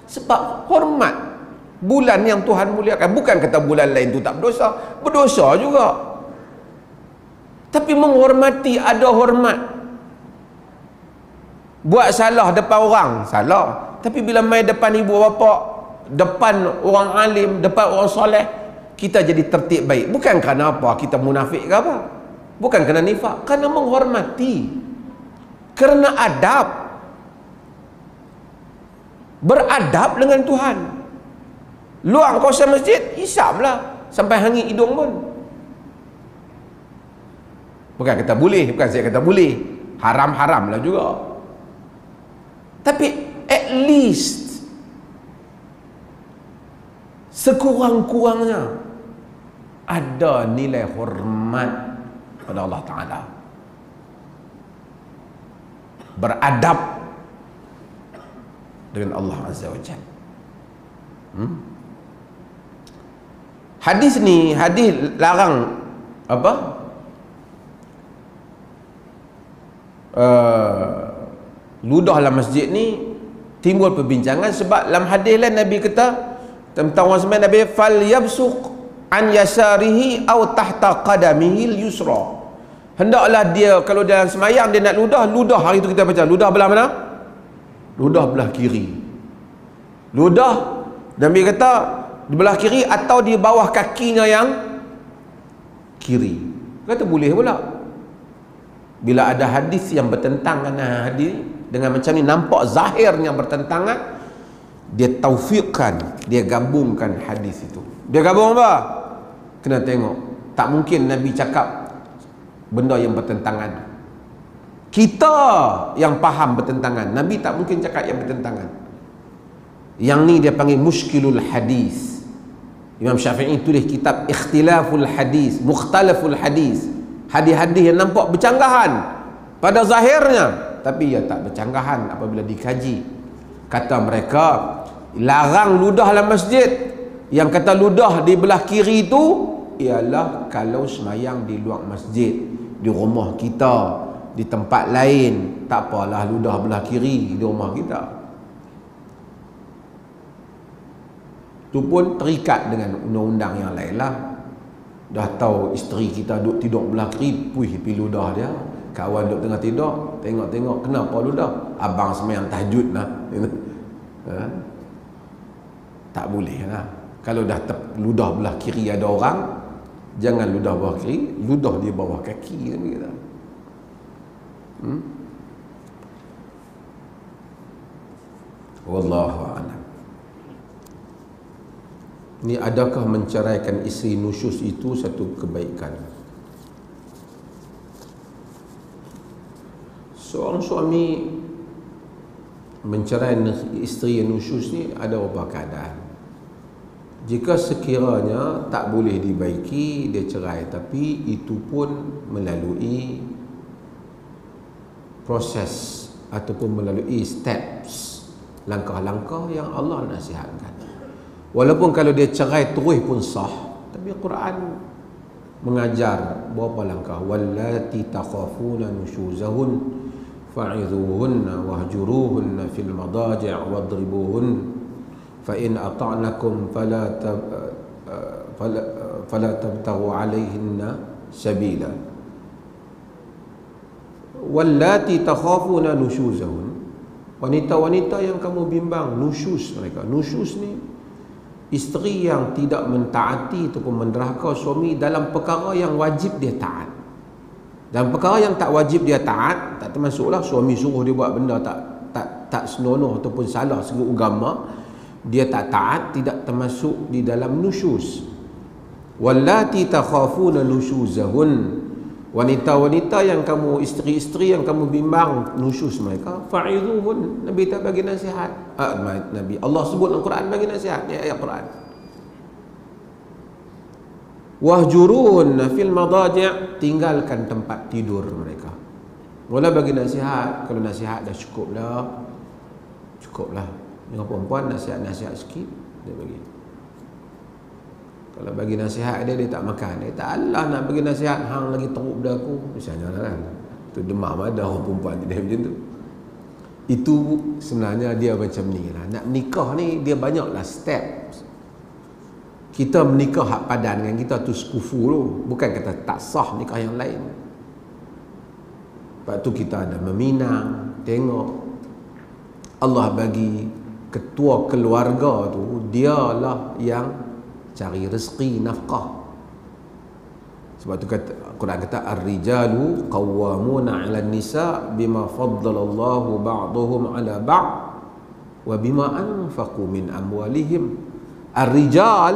Sebab hormat bulan yang Tuhan muliakan. Bukan kata bulan lain tu tak berdosa, berdosa juga. Tapi menghormati, ada hormat. Buat salah depan orang, salah. Tapi bila main depan ibu bapa, depan orang alim, depan orang soleh, kita jadi tertib baik. Bukan kerana apa kita munafik ke apa, bukan kerana nifak, kerana menghormati, kerana adab, beradab dengan Tuhan. Luang kawasan masjid, hisaplah sampai hangit hidung pun. Bukan kata boleh, bukan saya kata boleh, haram-haram lah juga. Tapi at least sekurang-kurangnya ada nilai hormat pada Allah Ta'ala, beradab dengan Allah Azza wa Jalla. Hadis ni, hadis larang apa? Ludah dalam masjid ni timbul perbincangan sebab dalam hadis lain Nabi kata tentang orang sembahyang, Nabi fal yabsuq an yasarihi aw tahta qadamihi al-yusra. Hendaklah dia kalau dalam sembahyang dia nak ludah, ludah hari tu kita baca ludah belah mana? Ludah belah kiri. Ludah Nabi kata di belah kiri atau di bawah kakinya yang kiri. Kata boleh pula. Bila ada hadis yang bertentangan dengan hadis dengan macam ni, nampak zahirnya bertentangan, dia taufiqkan, dia gabungkan hadis itu. Dia gabung apa? Kena tengok. Tak mungkin Nabi cakap benda yang bertentangan. Kita yang faham bertentangan, Nabi tak mungkin cakap yang bertentangan. Yang ni dia panggil muskilul hadis. Imam Syafi'i tulis kitab Ikhtilaful Hadis, Mukhtalaful Hadis. Hadis-hadis yang nampak bercanggahan pada zahirnya, tapi ia tak bercanggahan apabila dikaji. Kata mereka, larang ludah dalam masjid. Yang kata ludah di belah kiri itu ialah kalau semayang di luar masjid, di rumah kita, di tempat lain, tak apalah ludah belah kiri di rumah kita. Itu pun terikat dengan undang-undang yang lain lah. Dah tahu isteri kita duduk tidur belah kiri, puih pi ludah dia. Kawan duduk tengah tidur, tengok-tengok, kenapa ludah? Abang semayang tahajud lah. Tak boleh lah. Kalau dah ludah belah kiri ada orang, jangan ludah bawah kiri, ludah di bawah kaki. Wallahu a'lam. Ni adakah menceraikan isteri nusyus itu satu kebaikan? Seorang suami mencerai isteri yang nusyus ni ada beberapa keadaan. Jika sekiranya tak boleh dibaiki, dia cerai, tapi itu pun melalui proses ataupun melalui steps, langkah-langkah yang Allah nasihatkan. Walaupun kalau dia cerai terus pun sah, tapi Quran mengajar berapa langkah. Wallati takhafuna nusyuzahun fa'idhuhunna wahjuruhunna fil madaji' wadribuhun fa in ata'nakum fala tabtaghu 'alayhinna sabila. Wallati takhafuna nusyuzahun, wanita-wanita yang kamu bimbang nusyus mereka. Nusyus ni isteri yang tidak mentaati ataupun menderhaka suami dalam perkara yang wajib dia taat. Dalam perkara yang tak wajib dia taat, tak termasuklah suami suruh dia buat benda tak senonoh ataupun salah segi agama, dia tak taat, tidak termasuk di dalam nusyus. Wallati takhafuna nusyuzahun, wanita-wanita yang kamu, isteri-isteri yang kamu bimbang nusyus mereka, fa'idhuhun. Nabi tak bagi nasihat. Nabi Allah sebut dalam Quran bagi nasihat, ni ayat Quran. Wahjurun fil madaji', tinggalkan tempat tidur mereka. Mula bagi nasihat, kalau nasihat dah cukuplah. Yang perempuan nasihat-nasihat sikit dia bagi. Kalau bagi nasihat dia tak makan. Dia tak Allah nak bagi nasihat hang lagi teruk dah aku. Misalnya kan. Tu demam ada orang perempuan dia macam tu. Itu sebenarnya dia macam ni lah. Nak nikah ni dia banyaklah step. Kita menikah hak padan dengan kita tu sekufu tu. Bukan kata tak sah nikah yang lain. Lepas tu kita ada meminang, tengok. Allah bagi ketua keluarga tu, dialah yang cari rezeki, nafkah. Sebab tu kata Quran kata ar-rijalu qawwamuna 'alan nisa bima faddalallahu ba'dhum 'ala ba'd wa bima anfaqu min amwalihim. Ar-rijal,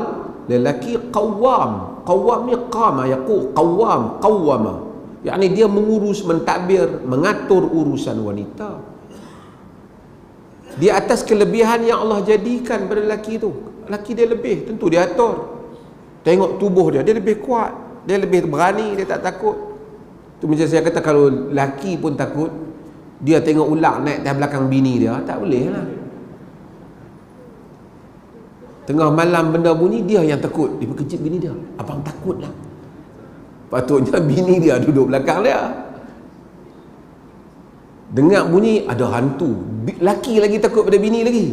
lelaki, qawwam. Qawwam ni qama yaqu, qawwam, qawwama. yakni dia mengurus, mentadbir, mengatur urusan wanita di atas kelebihan yang Allah jadikan pada lelaki tu. Lelaki dia lebih, tentu dia atur. Tengok tubuh dia, dia lebih kuat, dia lebih berani, dia tak takut. Tu macam saya kata, kalau lelaki pun takut, dia tengok ular naik atas belakang bini dia, tak boleh lah. Tengah malam benda bunyi, dia yang takut. Dia berkejut bini dia, abang takut lah. Patutnya bini dia duduk belakang dia. Dengar bunyi, ada hantu. Laki lagi takut pada bini lagi.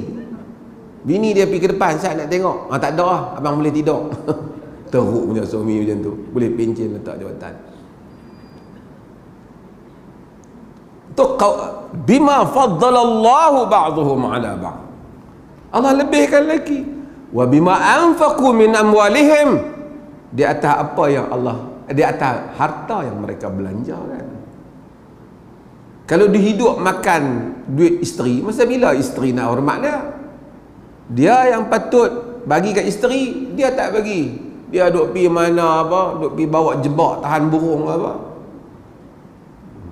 Bini dia pergi ke depan, saya nak tengok. Tak ada lah, abang boleh tidur. Teruk punya suami macam tu. Boleh pencen letak jawatan. Tu bima faddalallahu ba'dhum ala ba'd. Allah lebihkan lagi. Wa bima anfaqu min amwalihim, di atas apa yang Allah, di atas harta yang mereka belanjakan. Kalau dihidup makan duit isteri, masa bila isteri nak hormat dia? Dia yang patut bagi kat isteri, dia tak bagi. Dia duk pi mana apa, duk pi bawa jebak tahan burung apa.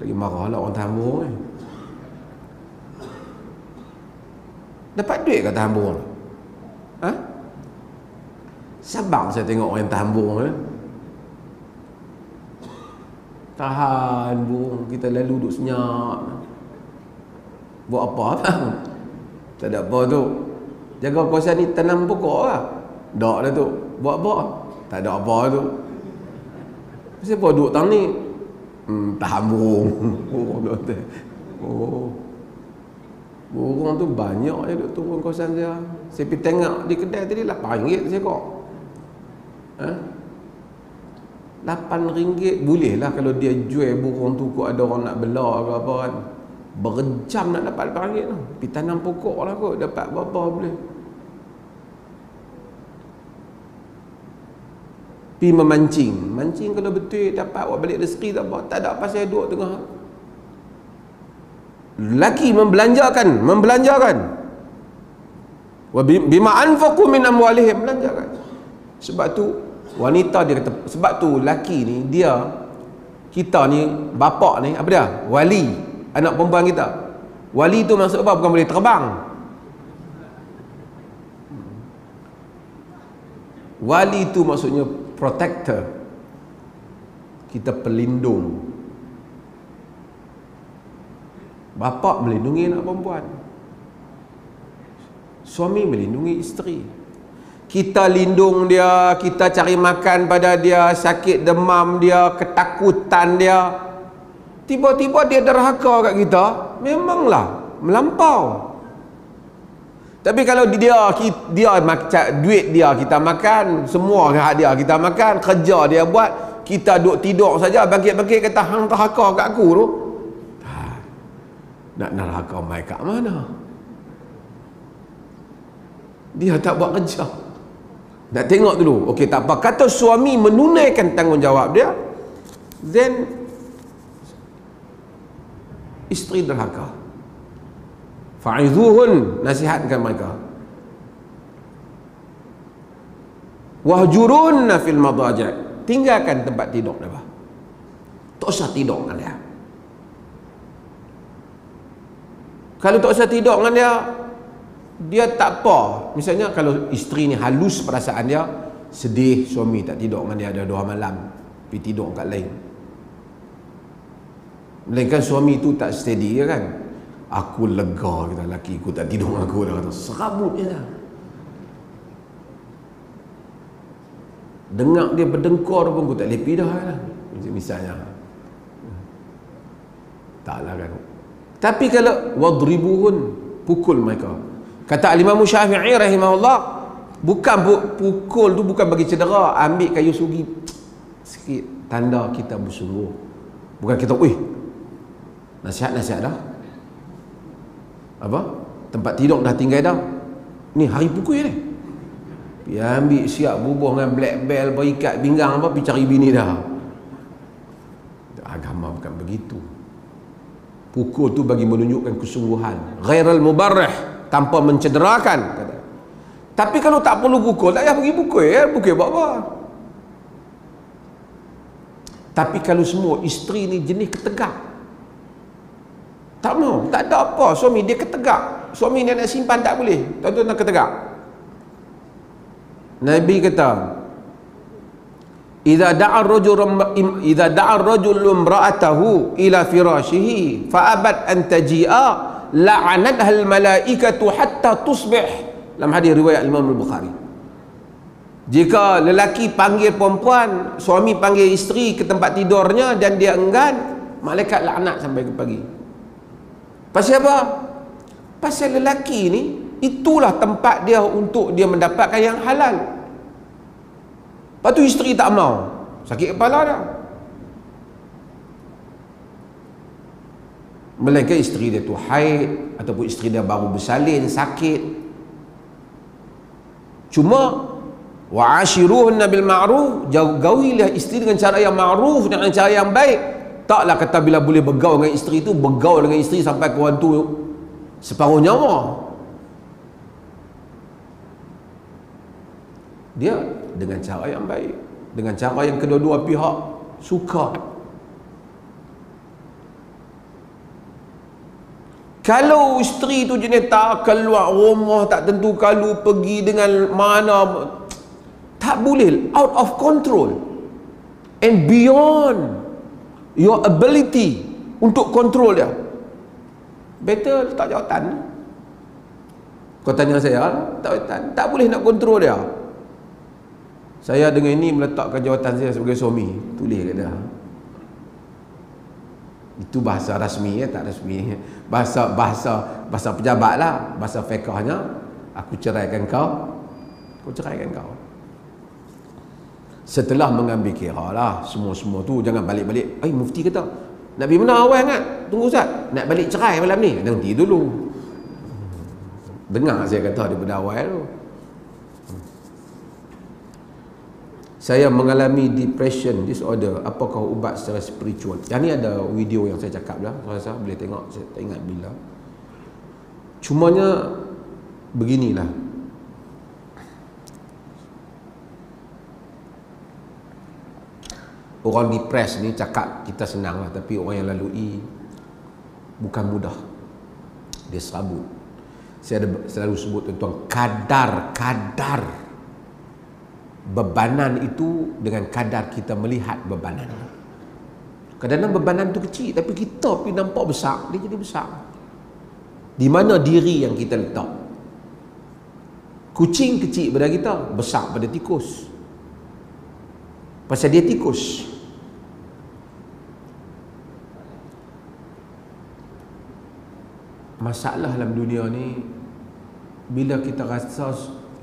Lagi marahlah orang tahan burung ni. Dapat duit ke tahan burung? Ha? Sabang saya tengok orang yang tahan burung ni. Tahan burung, kita lalu duduk senyap. Buat apa bang? Tak ada apa tu. Jaga kawasan ni, tanam pokok lah. Tak dah tu. Buat apa? Tak ada apa tu. Siapa duduk tang ni? Tahan burung. Oh, burung tu banyak je duduk turun kawasan saya. Saya pergi tengok di kedai tadi RM8 seekor. Ha? RM8 boleh lah kalau dia jual burung tu, kok ada orang nak bela ke apa kan. Berjam nak dapat RM8 tu. Pergi tanam pokok lah kot, dapat berapa boleh. Pergi memancing. Mancing kalau betul dapat buat balik rezeki tak apa. Tak ada pasal duduk tengah. Lelaki membelanjakan. Wa bima anfaqu min amwalihim, belanjakan. Sebab tu wanita dia kata, sebab tu lelaki ni dia, kita ni bapak ni apa dia? Wali anak perempuan kita. Wali tu maksud apa? Bukan boleh terbang. Wali tu maksudnya protector. Kita pelindung. Bapa melindungi anak perempuan, suami melindungi isteri. Kita lindung dia, kita cari makan pada dia, sakit demam dia, ketakutan dia. Tiba-tiba dia derhaka kat kita, memanglah melampau. Tapi kalau dia duit dia kita makan, semua hak dia kita makan, kerja dia buat, kita duduk tidur saja, bangkit-bangkit kata hang derhaka kat aku tu. Nak neraka mai kat mana? Dia tak buat kerja. Nak tengok dulu. Okey, tak apa. Kata suami menunaikan tanggungjawab dia, then isteri derhaka. Fa'izuhun, nasihatkan mereka. Wahjurunna fil madaji', tinggalkan tempat tidur dia. Tak usah tidur dengan dia. Kalau tak usah tidur dengan dia, dia tak apa. Misalnya kalau isteri ni halus perasaan dia, sedih suami tak tidur dengan dia ada 2 malam, pergi tidur kat lain. Melainkan suami tu tak steady kan. Aku lega kata lelaki aku tak tidur dengan aku dah, kata serabut je dah. Dengar dia berdengkur pun aku tak lepi dah lah. Misalnya. Taklah kan. Tapi kalau wadribuhun, pukul mereka. Kata Imam Syafi'i rahimahullah, bukan pukul tu bukan bagi cedera, ambil kayu sugi sikit, tanda kita bersungguh. Bukan kita nasihat dah. Apa? Tempat tidur dah tinggal dah. Ni hari pukul ni. Pergi ambil siap bubuh dengan black belt, berikat pinggang apa, pergi cari bini dah. Agama bukan begitu. Pukul tu bagi menunjukkan kesungguhan, ghairal mubarrih, tanpa mencederakan. Tapi kalau tak perlu pukul, tak payah pergi pukul ya, pukul buat apa? Tapi kalau semua isteri ni jenis ketegak, tak mau, tak ada apa, suami dia ketegak, suami dia nak simpan tak boleh, tuan-tuan nak ketegak. Nabi kata, idza da'a ar-rajul imra'atahu ila firashihi fa abat an taji'a la'anatha al-malaikatu hatta tusbih. Dalam hadis riwayat Imam Al-Bukhari. Jika lelaki panggil perempuan, suami panggil isteri ke tempat tidurnya dan dia enggan, malaikat laknat sampai ke pagi. Pasal apa? Pasal lelaki ni itulah tempat dia untuk dia mendapatkan yang halal. Lepas tu isteri tak mau, sakit kepala dah. Melainkan isteri dia tu haid, ataupun isteri dia baru bersalin, sakit. Cuma wa'ashiruhunna bil ma'ruf, gawilah isteri dengan cara yang ma'ruf, dengan cara yang baik. Taklah kata bila boleh bergaul dengan isteri tu, bergaul dengan isteri sampai ke orang tu separuh nyawa. Dia dengan cara yang baik, dengan cara yang kedua-dua pihak suka. Kalau isteri tu jenis tak keluar rumah, tak tentu kalau pergi dengan mana, tak boleh, out of control and beyond your ability untuk control dia, better letak jawatan. Kau tanya saya, tak jawatan, tak boleh nak control dia. Saya dengan ini meletakkan jawatan saya sebagai suami, tulis kat dia. Itu bahasa rasmi ya, tak rasmi. Bahasa pejabat lah, bahasa fiqahnya, aku ceraikan kau, aku ceraikan kau. Setelah mengambil kira lah semua tu, jangan balik-balik. Mufti kata nak pergi mana awal kan? Tunggu Ustaz, nak balik cerai malam ni. Nanti dulu. Dengar saya kata daripada awal tu. Saya mengalami depression disorder, apakah ubat secara spiritual? Yang ni ada video yang saya cakap dah, saya boleh tengok, saya tak ingat bila. Cumanya beginilah, orang depres ni cakap kita senang lah, tapi orang yang lalui bukan mudah, dia serabut. Saya selalu sebut tentang kadar bebanan itu dengan kadar kita melihat bebanan. Kadang-kadang bebanan tu kecil, tapi kita pergi nampak besar, dia jadi besar. Di mana diri yang kita letak? Kucing kecil pada kita, besar pada tikus. Pasal dia tikus. Masalah dalam dunia ni, bila kita rasa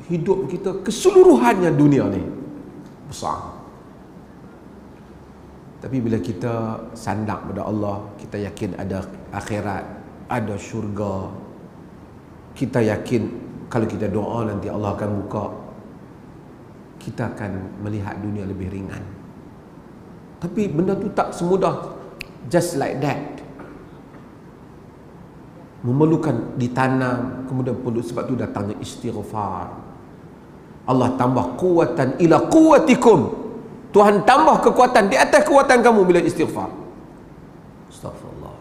hidup kita keseluruhannya dunia ni besar, tapi bila kita sandak pada Allah, kita yakin ada akhirat, ada syurga, kita yakin kalau kita doa nanti Allah akan buka, kita akan melihat dunia lebih ringan. Tapi benda tu tak semudah just like that. Memerlukan ditanam, kemudian perlu, sebab tu datangnya istighfar. Allah tambah kuatan ila quwwatikum. Tuhan tambah kekuatan di atas kekuatan kamu bila istighfar. Astaghfirullah.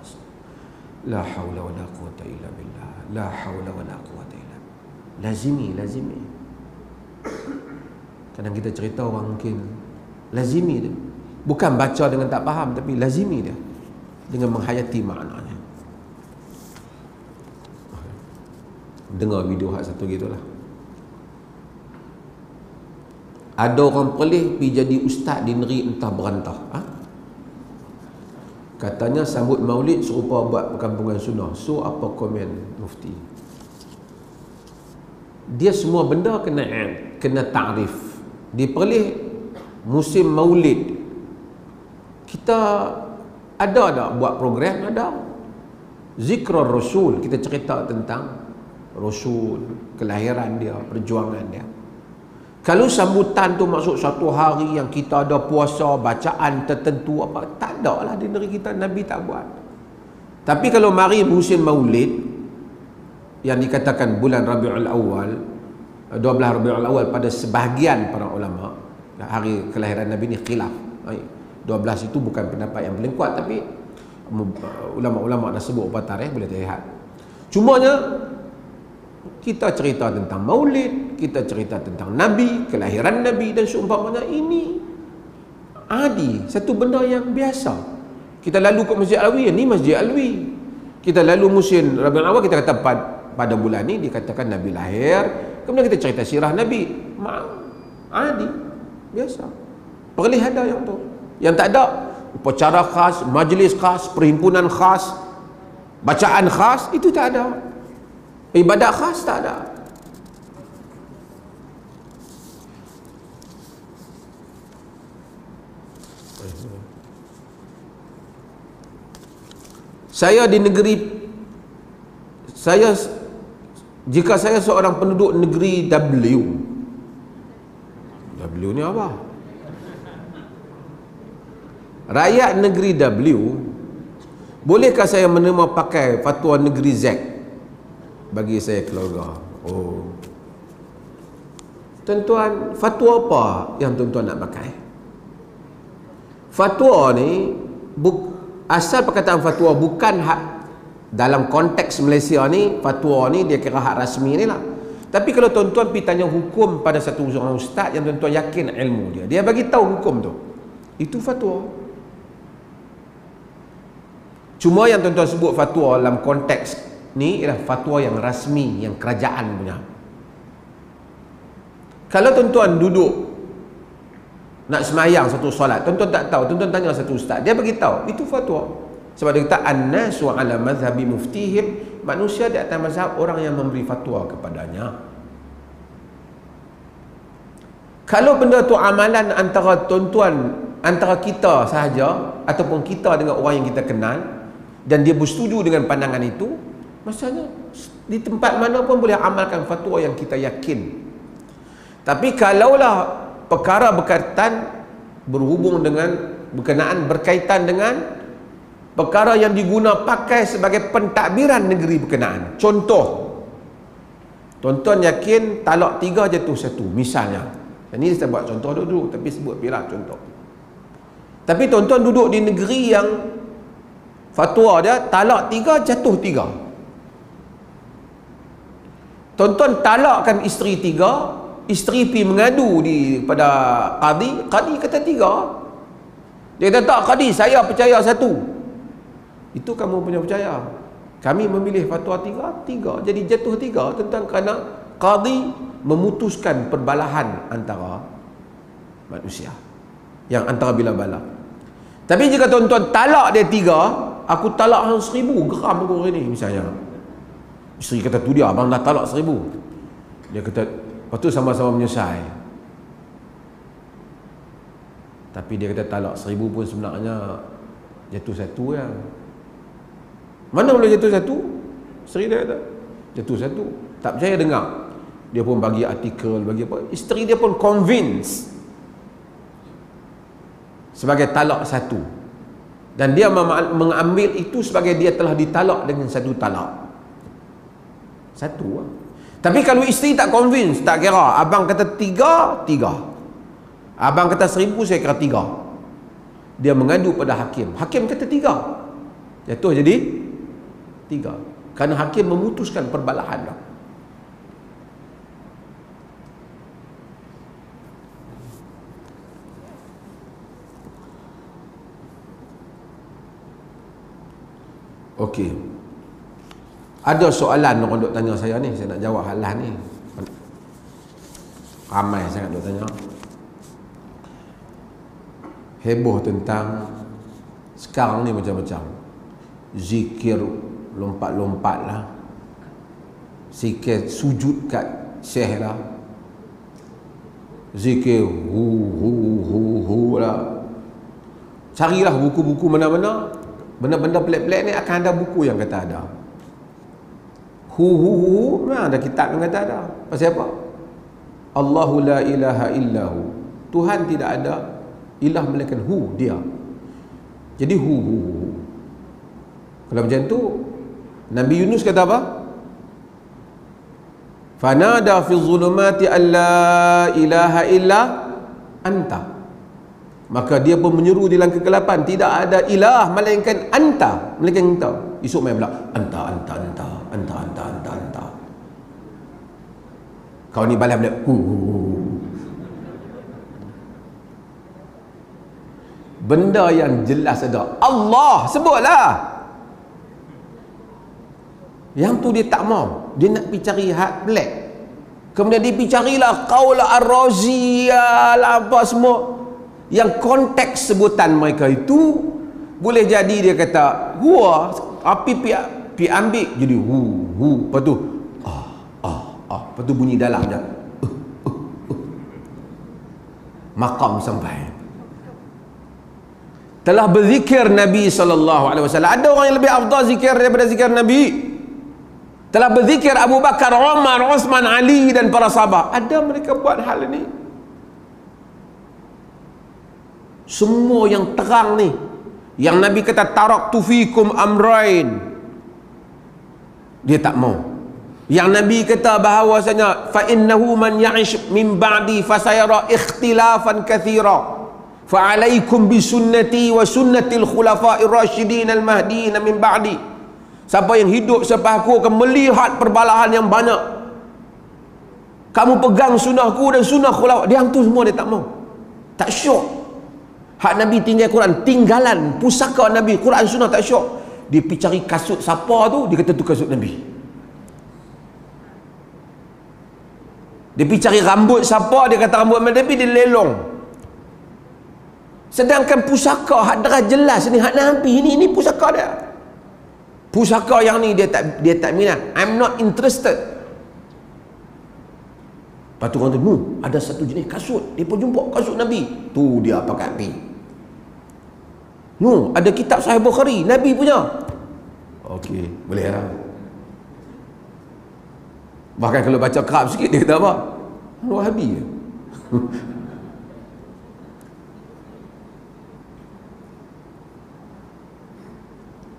La haula wala quwata illa billah. La haula wala quwata illa billah. Lazimi. Kadang kita cerita orang mungkin lazimi dia, bukan baca dengan tak faham, tapi lazimi dia dengan menghayati maknanya. Dengar video hak satu gitulah. Ada orang pelih pergi jadi ustaz di negeri entah berantah. Katanya sambut maulid serupa buat perkampungan sunnah. So apa komen mufti? Dia semua benda kena ta'rif. Diperlih musim maulid, kita ada tak buat program? Ada. Zikrul Rasul, kita cerita tentang Rasul, kelahiran dia, perjuangan dia. Kalau sambutan tu masuk satu hari yang kita ada puasa, bacaan tertentu apa, tak ada lah di negeri kita, Nabi tak buat. Tapi kalau mari musim maulid yang dikatakan bulan Rabiul Awal, 12 Rabiul Awal, pada sebahagian para ulama, hari kelahiran Nabi ni khilaf. 12 itu bukan pendapat yang paling kuat, tapi ulama-ulama dah sebut apa tarikh, boleh lihat. Cumanya kita cerita tentang maulid, kita cerita tentang Nabi, kelahiran Nabi dan seumpamanya, ini adi, satu benda yang biasa. Kita lalu ke Masjid Alwi, ni Masjid Alwi. Kita lalu musim Rabiul Awal, kita kata pada bulan ni dikatakan Nabi lahir, kemudian kita cerita sirah Nabi. Adi, biasa. Perlih ada yang tu. Yang tak ada upacara khas, majlis khas, perhimpunan khas, bacaan khas, itu tak ada. Ibadat khas tak ada. Saya di negeri, jika saya seorang penduduk negeri W ni apa? Rakyat negeri W, bolehkah saya menerima pakai fatwa negeri Z bagi saya keluarga? Oh, tuan-tuan, fatwa apa yang tuan-tuan nak pakai? Fatwa ni asal perkataan fatwa bukan hak dalam konteks Malaysia ni. Fatwa ni dia kira hak rasmi ni lah. Tapi kalau tuan-tuan pergi tanya hukum pada satu orang ustaz yang tuan-tuan yakin ilmu dia, dia bagi tahu hukum tu, itu fatwa. Cuma yang tuan-tuan sebut fatwa dalam konteks ni ialah fatwa yang rasmi, yang kerajaan punya. Kalau tuan-tuan duduk nak semayang satu solat, tuan-tuan tak tahu, tuan-tuan tanya satu ustaz, dia bagi tahu, itu fatwa. Sebab dia kata an-nasu ala mazhabi muftihim, manusia di atas mazhab orang yang memberi fatwa kepadanya. Kalau benda tu amalan antara tuan-tuan, antara kita sahaja ataupun kita dengan orang yang kita kenal, dan dia bersetuju dengan pandangan itu, maksudnya di tempat mana pun boleh amalkan fatwa yang kita yakin. Tapi kalaulah perkara berkaitan dengan perkara yang diguna pakai sebagai pentadbiran negeri berkenaan. Contoh, tuan-tuan yakin talak 3 jatuh 1 misalnya. Ini saya buat contoh dulu, tapi sebut bila contoh. Tapi tuan-tuan duduk di negeri yang fatwa dia talak 3 jatuh 3. Tuan-tuan talakkan isteri 3, isteri pergi mengadu pada qadi, qadi kata 3. Dia kata tak qadi, saya percaya 1. Itu kamu punya percaya. Kami memilih fatwa 3. Jadi jatuh 3, tuan-tuan, kerana qadi memutuskan perbalahan antara manusia, yang antara bila-bala. Tapi jika tuan-tuan talak dia 3, aku talak hang 1000, geram aku hari ni misalnya. Isteri kata tu dia, abang dah talak 1000. Dia kata, lepas tu sama-sama menyesal. Tapi dia kata talak 1000 pun sebenarnya jatuh 1 ya. Mana boleh jatuh 1? Isteri dia kata jatuh 1. Tak percaya dengar. Dia pun bagi artikel, bagi apa. Isteri dia pun convince sebagai talak 1. Dan dia mengambil itu sebagai dia telah ditalak dengan 1 talak. 1 lah. Tapi kalau isteri tak convince, tak kira, abang kata 3, 3. Abang kata 1000, saya kira 3. Dia mengadu pada hakim. Hakim kata 3. Jatuh jadi 3. Kerana hakim memutuskan perbalahan dah. Okey. Ada soalan orang duk tanya saya ni, saya nak jawab halah ni. Ramai sangat duk tanya. Heboh tentang sekarang ni macam-macam. Zikir lompat-lompat lah. Zikir sujud kat syekh lah. Zikir hu lah. Carilah buku-buku mana-mana. Benda-benda pelik-pelik ni akan ada buku yang kata ada. Hu memang ada kitab yang kata ada. Pasal apa? Allahu la ilaha illahu. Tuhan tidak ada ilah melainkan hu, dia. Jadi hu. Kalau macam tu, Nabi Yunus kata apa? Fanada fi zulumati alla ilaha illa anta. Maka dia pun menyeru di dalam kegelapan, tidak ada ilah melainkan anta, melainkan engkau. Esok main pula anta. Kau ni balas balik hu. Benda yang jelas ada. Allah sebutlah. Yang tu dia tak mau. Dia nak pergi cari hak pelik. Kemudian dia pergi carilah qaul ar-Razi lah apa semua. Yang konteks sebutan mereka itu boleh jadi dia kata huwa, api pi ambil jadi hu. Lepas tu lepas tu bunyi dalam je. Maqam sampai. Telah berzikir Nabi SAW. Ada orang yang lebih afdal zikir daripada zikir Nabi. Telah berzikir Abu Bakar, Umar, Uthman, Ali dan para sahabat. Ada mereka buat hal ini. Semua yang terang ni, yang Nabi kata taraktu fikum amrain, dia tak mau. Yang Nabi kata bahawasanya fa innahu man ya'ish min ba'di fasayara ikhtilafan katsira fa alaikum bi sunnati wa sunnatil khulafa'ir rasyidin al mahdiin min ba'di. Siapa yang hidup selepas aku akan melihat perbalahan yang banyak. Kamu pegang sunnahku dan sunnah khulafah. Dia tu semua dia tak mau. Tak syok. Hak Nabi tinggal Quran, tinggalan pusaka Nabi, Quran sunnah tak syok. Dia pergi cari kasut siapa tu, dia kata tu kasut Nabi. Dia pergi cari rambut siapa, dia kata rambut Nabi, dia lelong. Sedangkan pusaka hak darah jelas ni hak Nabi ni pusaka dia. Pusaka yang ni dia tak minat. I'm not interested. Lepas tu orang tu, ada satu jenis kasut, dia pun jumpa kasut Nabi. Tu dia pakai api. Ada kitab Sahih Bukhari, Nabi punya. Okey, boleh lah. Bahkan kalau baca kerap sikit, dia kata apa? Wahabi je.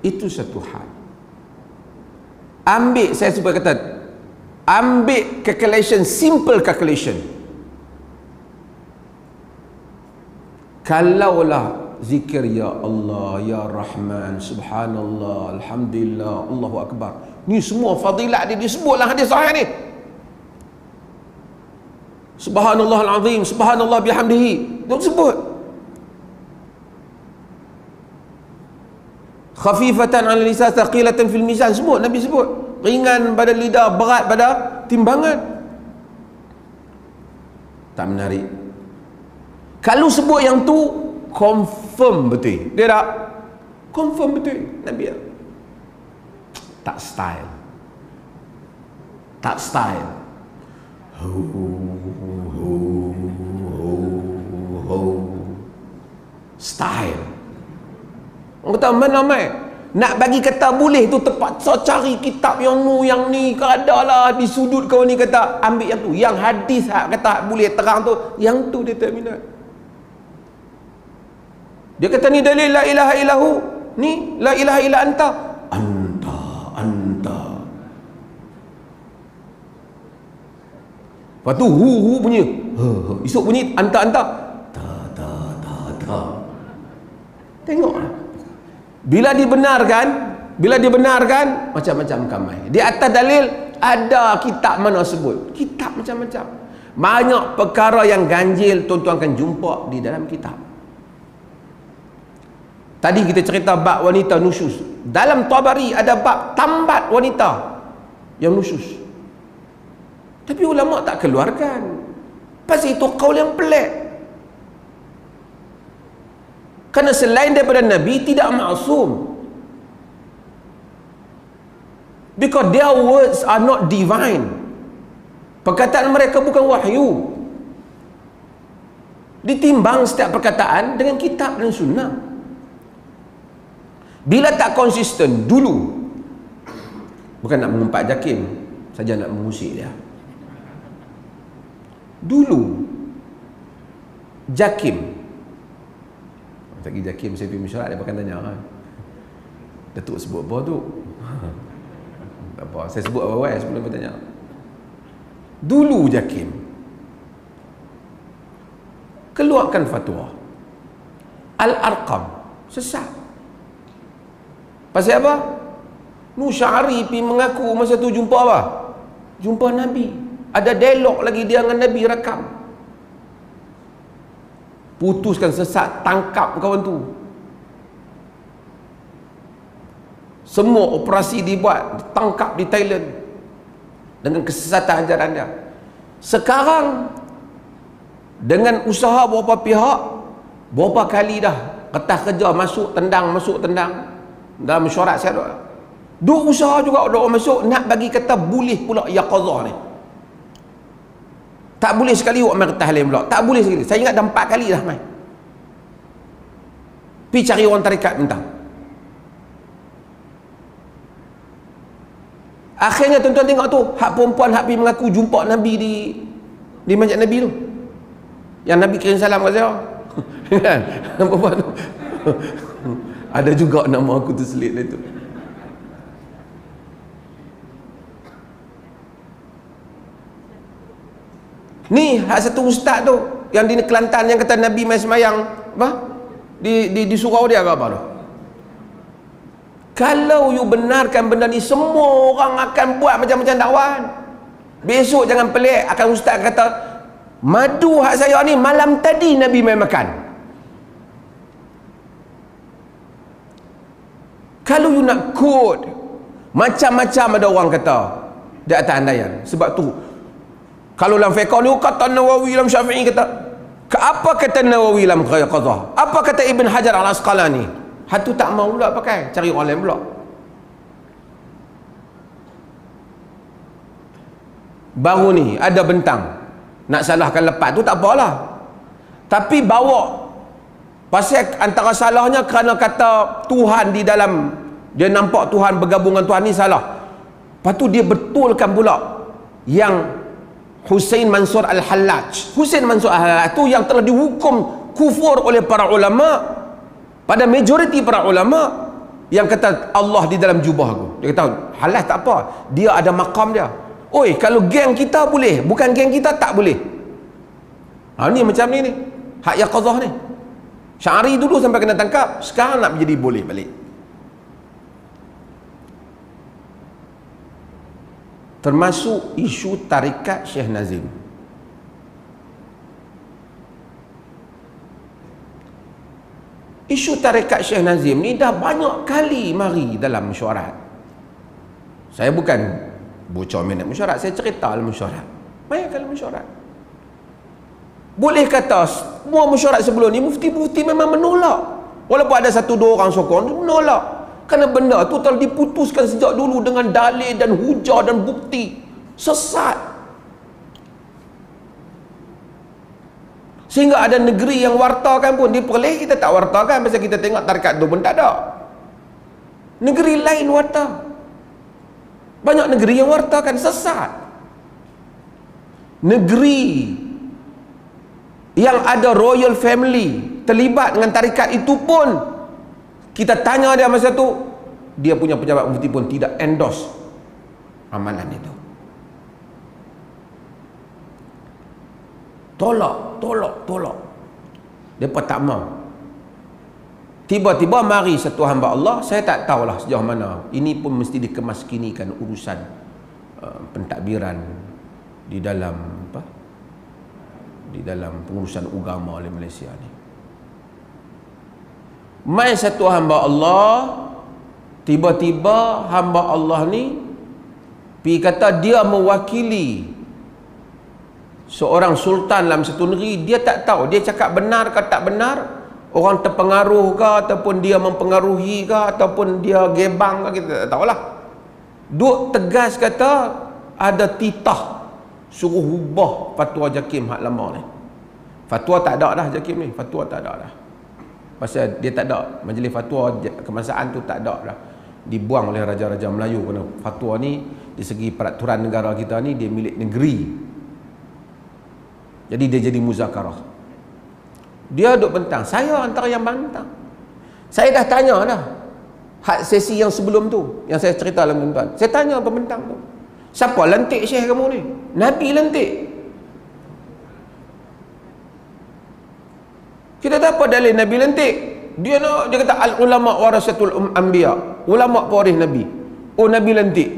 Itu satu hal. Ambil, saya supaya kata, ambil calculation, simple calculation. Kalaulah zikir ya Allah, ya Rahman, subhanallah, alhamdulillah, Allahu Akbar, ni semua fadilat dia disebutlah hadis sahih ni. Subhanallah al-azim, subhanallah bihamdihi, dia sebut. Khafifatan 'ala lisan, thaqilatan fil mizan, sebut Nabi sebut. Ringan pada lidah, berat pada timbangan. Tak menarik. Kalau sebut yang tu, confirm betul. Dia tak? Confirm betul Nabi. Tak style. Tak style. Style. Orang kata mana mai? Nak bagi kata boleh tu terpaksa cari kitab yang ni kadalah di sudut kau ni kata ambil yang tu. Yang hadis kata boleh terang tu, yang tu dia tak minat. Dia kata ni dalil la ilaha illahu, ni la ilaha illa anta. Anta. Lepas tu hu bunyi. Esok bunyi anta. Ta. Tengoklah. Bila dibenarkan macam-macam kamai. Di atas dalil ada kitab mana sebut. Kitab macam-macam. Banyak perkara yang ganjil tuan-tuan akan jumpa di dalam kitab. Tadi kita cerita bab wanita nusyus. Dalam Tabari ada bab tambat wanita yang nusyus. Tapi ulama tak keluarkan. Pasal itu kaul yang pelik. Kerana selain daripada Nabi tidak maksum. Because their words are not divine. Perkataan mereka bukan wahyu. Ditimbang setiap perkataan dengan kitab dan sunnah. Bila tak konsisten dulu, bukan nak mengumpat Jakim, saja nak mengusik dia. Dulu Jakim, lagi Jakim saya pergi mesyuarat, dia akan tanya kan, Datuk sebut apa tu? Tak apa, saya sebut apa sebelum dia tanya. Dulu Jakim keluarkan fatwa Al-Arqam sesat. Pasal apa? Nusyari pergi mengaku masa tu jumpa apa? Jumpa Nabi. Ada dialog lagi dia dengan Nabi, rakam. Putuskan sesat, tangkap kawan tu. Semua operasi dibuat, tangkap di Thailand dengan kesesatan ajaran dia. Sekarang dengan usaha beberapa pihak, berapa kali dah kertas kerja masuk tendang dalam mesyuarat saya ada. Dua usaha juga ada orang masuk nak bagi kata boleh pula yaqazah ni. Tak boleh sekali awak main kertas lain pula. Tak boleh sekali. Saya ingat dah 4 kali dah main. Pergi cari orang tarikat minta. Akhirnya tuan-tuan tengok tu, hak perempuan hak pergi mengaku jumpa Nabi di masjid Nabi tu. Yang Nabi kirim salam kat saya. Kan? Perempuan tu. Ada juga nama aku terselit lah tu. Ni hak satu ustaz tu yang di Kelantan yang kata Nabi mai semayang apa? Di surau dia ke apa tu? Kalau you benarkan benda ni, semua orang akan buat macam-macam dakwan. Besok jangan pelik, akan ustaz kata madu hak saya ni malam tadi Nabi mai makan. Kalau you nak quote, macam-macam ada orang kata di atas andaian. Sebab tu kalau dalam fiqh ni kata Nawawi, dalam Syafi'i kata, apa kata Nawawi dalam qadha? Apa kata Ibn Hajar Al-Asqalani? Hatu tak mau pula pakai, cari orang lain pula. Baru ni ada bentang nak salahkan lepas tu tak apalah. Tapi bawa pasal antara salahnya kerana kata Tuhan di dalam, dia nampak Tuhan bergabung dengan Tuhan ni salah. Lepas tu dia betulkan pula yang Husain Mansur Al-Hallaj. Husain Mansur Al-Hallaj tu yang telah dihukum kufur oleh para ulama, pada majoriti para ulama yang kata Allah di dalam jubah aku. Dia kata Hallaj tak apa, dia ada maqam dia. Oi, kalau geng kita boleh, bukan geng kita tak boleh. Ni macam ni hak yaqazah ni. Syari dulu sampai kena tangkap, sekarang nak menjadi boleh balik. Termasuk isu tarikat Syekh Nazim. Isu tarikat Syekh Nazim ni dah banyak kali mari dalam mesyuarat. Saya bukan bocor minat mesyuarat, saya cerita dalam mesyuarat. Banyak kali mesyuarat. Boleh kata semua mesyuarat sebelum ni mufti-mufti memang menolak. Walaupun ada 1-2 orang sokong, menolak. Kerana benda tu telah diputuskan sejak dulu dengan dalil dan hujah dan bukti. Sesat. Sehingga ada negeri yang wartakan pun, di Perlis kita tak wartakan pasal kita tengok tarikat tu pun tak ada. Negeri lain warta. Banyak negeri yang wartakan sesat. Negeri yang ada royal family terlibat dengan tarikat itu pun, kita tanya dia masa tu, dia punya pejabat mufti pun tidak endorse amalan itu. Tolak. Depa tak mau. Tiba-tiba mari satu hamba Allah, saya tak tahulah sejauh mana. Ini pun mesti dikemaskinikan urusan pentadbiran di dalam apa? Di dalam pengurusan agama oleh Malaysia ni. Mai satu hamba Allah, tiba-tiba hamba Allah ni pergi kata dia mewakili seorang sultan dalam satu negeri. Dia tak tahu dia cakap benar ke tak benar, orang terpengaruh ke ataupun dia mempengaruhi ke ataupun dia gebang ke, kita tak tahulah. Duk tegas kata ada titah suruh ubah fatwa JAKIM hak lama ni. Fatwa tak ada dah JAKIM ni, fatwa tak ada dah. Pasal dia tak ada, majlis fatwa kemasaan tu tak ada dah. Dibuang oleh raja-raja Melayu kerana fatwa ni di segi peraturan negara kita ni dia milik negeri. Jadi dia jadi muzakarah. Dia duk bentang, saya antara yang bantang. Saya dah tanya dah hak sesi yang sebelum tu, yang saya cerita dalam tuan-tuan. Saya tanya pembentang tu, siapa lantik syekh kamu ni? Nabi lantik. Kita tak apa dalil Nabi lantik. Dia kata al ulama warasatul anbiya. Ulama pewaris Nabi. Oh, Nabi lantik.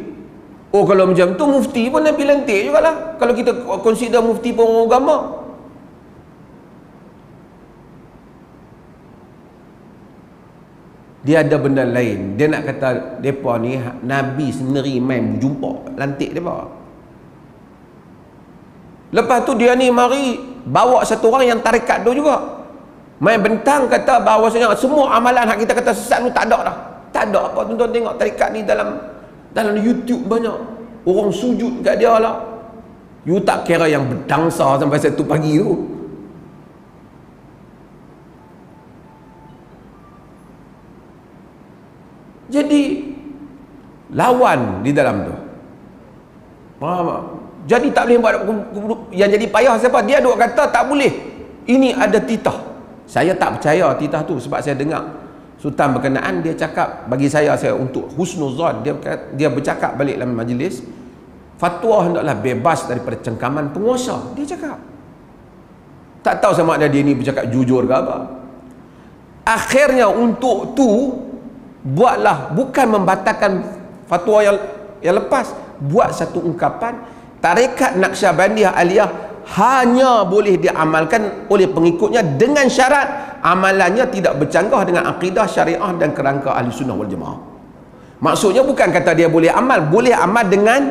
Oh, kalau macam tu mufti pun Nabi lantik jugalah. Kalau kita consider mufti pun orang agama. Dia ada benda lain. Dia nak kata depa ni Nabi sendiri main berjumpa lantik depa. Lepas tu dia ni mari bawa satu orang yang tarekat tu juga. Main bentang kata bahawasanya semua amalan hak kita kata sesat tu tak ada dah. Tak ada apa, tuan-tuan tengok tarekat ni dalam YouTube banyak orang sujud kat dia lah. You tak kira yang berdangsa sampai 1 pagi tu. Jadi lawan di dalam tu. Faham tak? Jadi tak boleh buat. Yang jadi payah siapa? Dia duk kata tak boleh. Ini ada titah. Saya tak percaya titah tu sebab saya dengar sultan berkenaan dia cakap, bagi saya untuk husnuzan, dia bercakap balik dalam majlis, fatwa hendaklah bebas daripada cengkaman penguasa. Dia cakap. Tak tahu sama ada dia ni bercakap jujur ke apa. Akhirnya untuk tu buatlah, bukan membatalkan fatwa yang lepas, buat satu ungkapan tarekat Naqsyabandiyah Aliyah hanya boleh diamalkan oleh pengikutnya dengan syarat amalannya tidak bercanggah dengan akidah, syariah dan kerangka ahli sunnah wal jamaah. Maksudnya bukan kata dia boleh amal dengan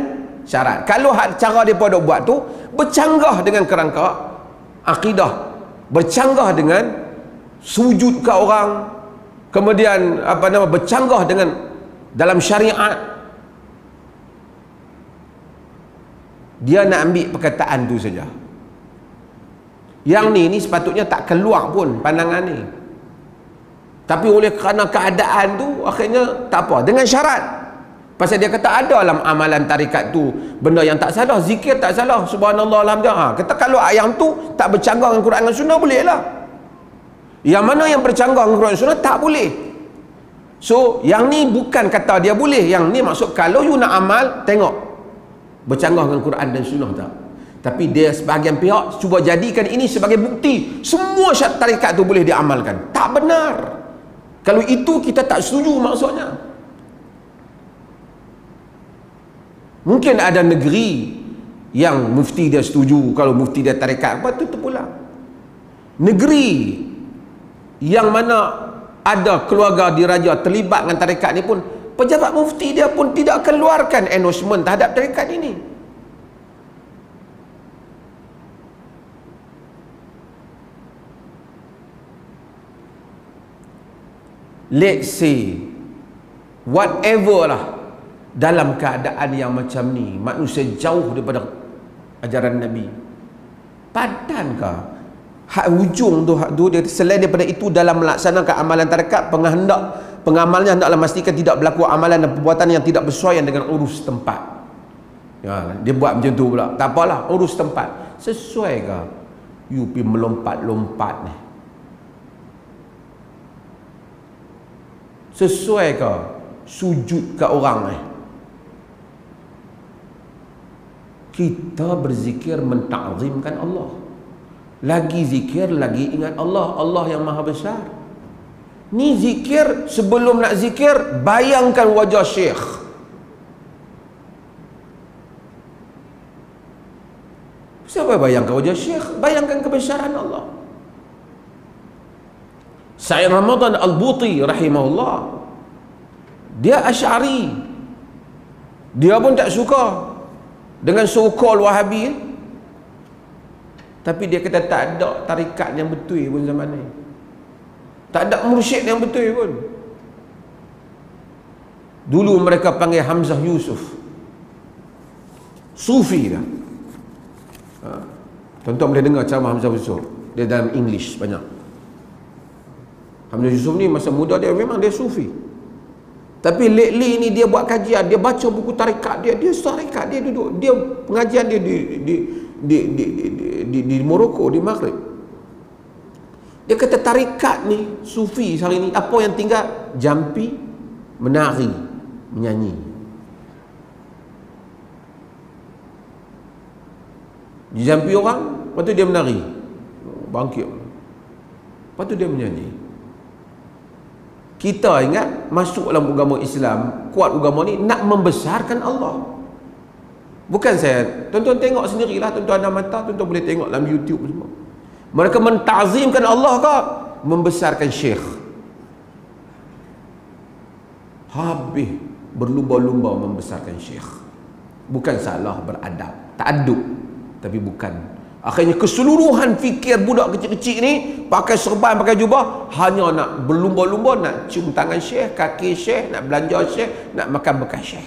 syarat. Kalau cara dia pada buat tu bercanggah dengan kerangka akidah, bercanggah dengan sujud ke orang, kemudian bercanggah dengan dalam syariat, dia nak ambil perkataan tu saja. Yang ni sepatutnya tak keluar pun pandangan ni, tapi oleh kerana keadaan tu akhirnya tak apa, dengan syarat. Pasal dia kata ada dalam amalan tarikat tu benda yang tak salah, zikir tak salah, subhanallah, alhamdulillah. Kata kalau yang tu tak bercanggah dengan Quran dan Sunnah boleh lah. Yang mana yang bercanggah dengan Quran dan Sunnah tak boleh. So yang ni bukan kata dia boleh, yang ni maksud kalau you nak amal, tengok bercanggah dengan Quran dan Sunnah tak. Tapi dia sebahagian pihak cuba jadikan ini sebagai bukti semua syarat tarikat tu boleh diamalkan. Tak benar. Kalau itu kita tak setuju maksudnya. Mungkin ada negeri yang mufti dia setuju kalau mufti dia tarikat, apa tu pula. Negeri yang mana ada keluarga diraja terlibat dengan tarikat ni pun, pejabat mufti dia pun tidak akan keluarkan endorsement terhadap tarikat ini. Let's say whatever lah, dalam keadaan yang macam ni manusia jauh daripada ajaran Nabi, padankah hak ujung tu, dia selain daripada itu dalam melaksanakan amalan tarekat, pengamalnya hendaklah memastikan tidak berlaku amalan dan perbuatan yang tidak bersesuaian dengan urus tempat. Ya, dia buat macam tu pula. Tak apalah, urus tempat. Sesuaikah you pergi melompat-lompat ni? Sesuaikah sujud kat orang ni? Kita berzikir mentakzimkan Allah. Lagi zikir, lagi ingat Allah. Allah yang maha besar. Ni zikir, sebelum nak zikir, bayangkan wajah syekh. Siapa bayangkan wajah syekh? Bayangkan kebesaran Allah. Said Ramadan Al-Buti rahimahullah, dia Asy'ari, dia pun tak suka dengan so-called Wahabi, tapi dia kata tak ada tarikat yang betul pun zaman ni, tak ada mursyid yang betul pun. Dulu mereka panggil Hamzah Yusuf Sufi dah. Tuan-tuan boleh dengar ceramah Hamzah Yusuf, dia dalam English banyak. Hamzah Yusuf ni masa muda dia memang dia Sufi, tapi lately ni dia buat kajian, dia baca buku tarikat dia tarikat dia duduk, dia pengajian dia di Morocco, di Maghrib. Dia kata tarikat ni Sufi hari ni apa yang tinggal? Jampi, menari, menyanyi. Dijampi orang, lepas tu dia menari, bangkit, lepas tu dia menyanyi. Kita ingat masuk dalam agama Islam, kuat agama ni nak membesarkan Allah. Bukan saya, tuan-tuan tengok sendirilah, tuan-tuan ada mata, tuan-tuan boleh tengok dalam YouTube semua. Mereka mentazimkan Allah ke membesarkan syekh? Habis berlumba-lumba membesarkan syekh. Bukan salah beradab, ta'addub, tapi bukan. Akhirnya keseluruhan fikir budak kecil-kecil ni pakai serban, pakai jubah, hanya nak berlumba-lumba nak cium tangan syekh, kaki syekh, nak belanja syekh, nak makan bekas syekh.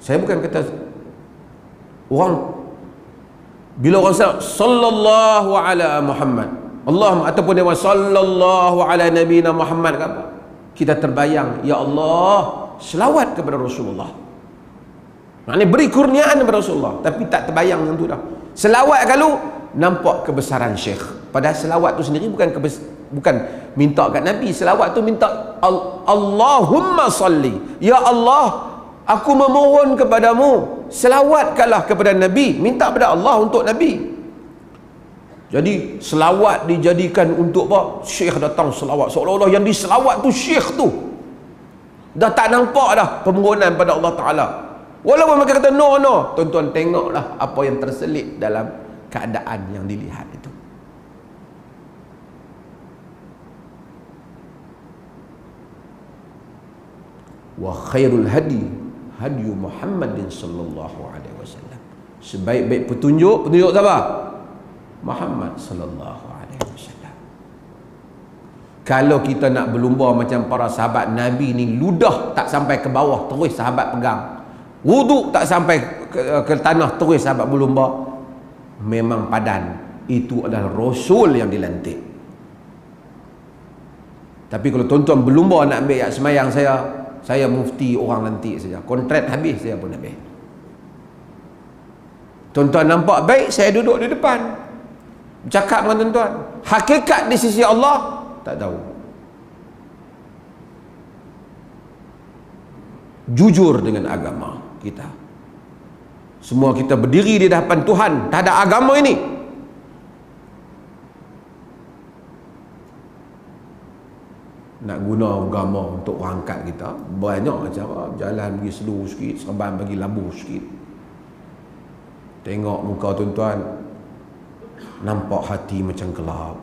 Saya bukan kata orang, bila orang sallallahu ala Muhammad, Allahumma, ataupun dia sallallahu ala nabiyina Muhammad, apa? Kita terbayang, ya Allah, selawat kepada Rasulullah. Maknanya beri kurniaan kepada Rasulullah, tapi tak terbayang yang tu dah. Selawat kalau nampak kebesaran syekh. Padahal selawat tu sendiri bukan minta kat Nabi. Selawat tu minta Allahumma salli, ya Allah, aku memohon kepadamu, selawatkanlah kepada Nabi, minta kepada Allah untuk Nabi. Jadi selawat dijadikan untuk apa? Syekh datang selawat, seolah-olah yang diselawat tu syekh tu. Dah tak nampak dah permohonan pada Allah Ta'ala. Walaupun mereka kata no, tuan-tuan tengoklah apa yang terselit dalam keadaan yang dilihat itu. Wa khairul hadi hadi Muhammadin sallallahu alaihi wasallam. Sebaik-baik petunjuk siapa? Muhammad sallallahu alaihi wasallam. Kalau kita nak berlumba macam para sahabat Nabi ni, ludah tak sampai ke bawah terus sahabat pegang, wuduk tak sampai ke tanah terus sahabat berlumba, memang padan. Itu adalah Rasul yang dilantik. Tapi kalau tuan-tuan berlumba nak ambil semayang saya mufti orang lantik saja, kontrak habis saya pun habis. Tuan-tuan nampak baik, saya duduk di depan cakap dengan tuan-tuan. Hakikat di sisi Allah tak tahu. Jujur dengan agama kita. Semua kita berdiri di hadapan Tuhan, tak ada agama ini. Nak guna agama untuk angkat kita, banyak cara. Jalan pergi seluruh sikit, serban bagi labu sikit. Tengok muka tuan-tuan, nampak hati macam gelap.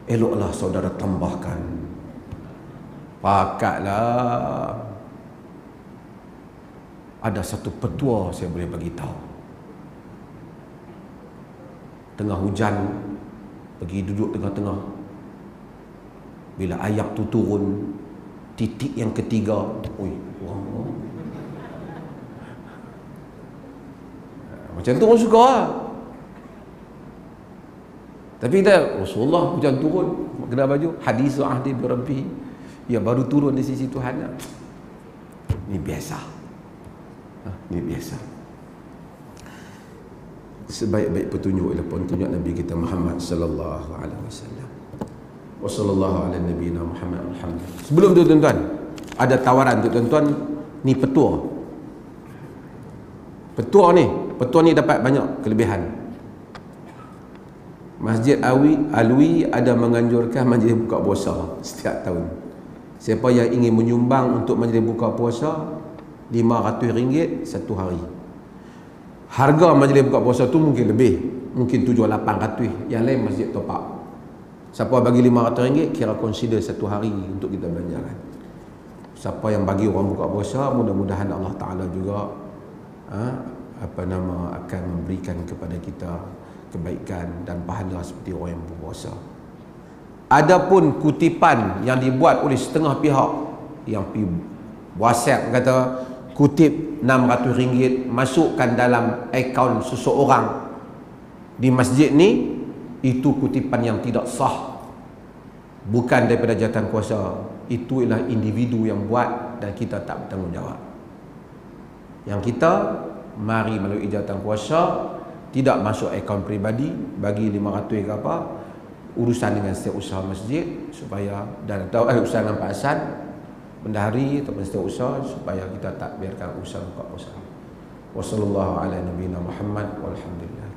Eloklah saudara tambahkan. Pakatlah. Ada satu petua saya boleh bagi tahu. Tengah hujan, pergi duduk tengah-tengah. Bila ayat tu turun, titik yang ketiga, macam tu orang suka lah. Tapi kita, Rasulullah hujan turun, kena baju hadis ahdi bi rabbi, ya baru turun di sisi Tuhan. Ini biasa. Ini biasa. Sebaik-baik petunjuk ialah petunjuk Nabi kita Muhammad sallallahu alaihi wasallam. Wa sallallahu ala nabiyina Muhammad. Alhamdulillah. Sebelum tu tuan-tuan, ada tawaran untuk tuan-tuan ni petua. Petua ni dapat banyak kelebihan. Masjid Alwi ada menganjurkan majlis buka puasa setiap tahun. Siapa yang ingin menyumbang untuk majlis buka puasa, RM500 satu hari. Harga majlis buka puasa tu mungkin lebih, mungkin 7-800, yang lain masjid top up. Siapa bagi RM500 kira consider satu hari untuk kita belanjakan. Siapa yang bagi orang buka puasa, mudah-mudahan Allah Ta'ala juga akan memberikan kepada kita kebaikan dan pahala seperti orang yang berpuasa. Adapun kutipan yang dibuat oleh setengah pihak yang WhatsApp kata kutip RM600 masukkan dalam akaun seseorang di masjid ni, itu kutipan yang tidak sah, bukan daripada jawatan kuasa. Itu ialah individu yang buat dan kita tak bertanggungjawab. Yang kita mari melalui jawatan kuasa, tidak masuk akaun peribadi, bagi RM500 ke apa, urusan dengan setiausaha masjid supaya, dan atau urusan dengan Pak Hasan bendahari ataupun setiausaha, supaya kita tak biarkan urusan buka puasa. Wassallallahu ala nabiyina Muhammad walhamdulillah.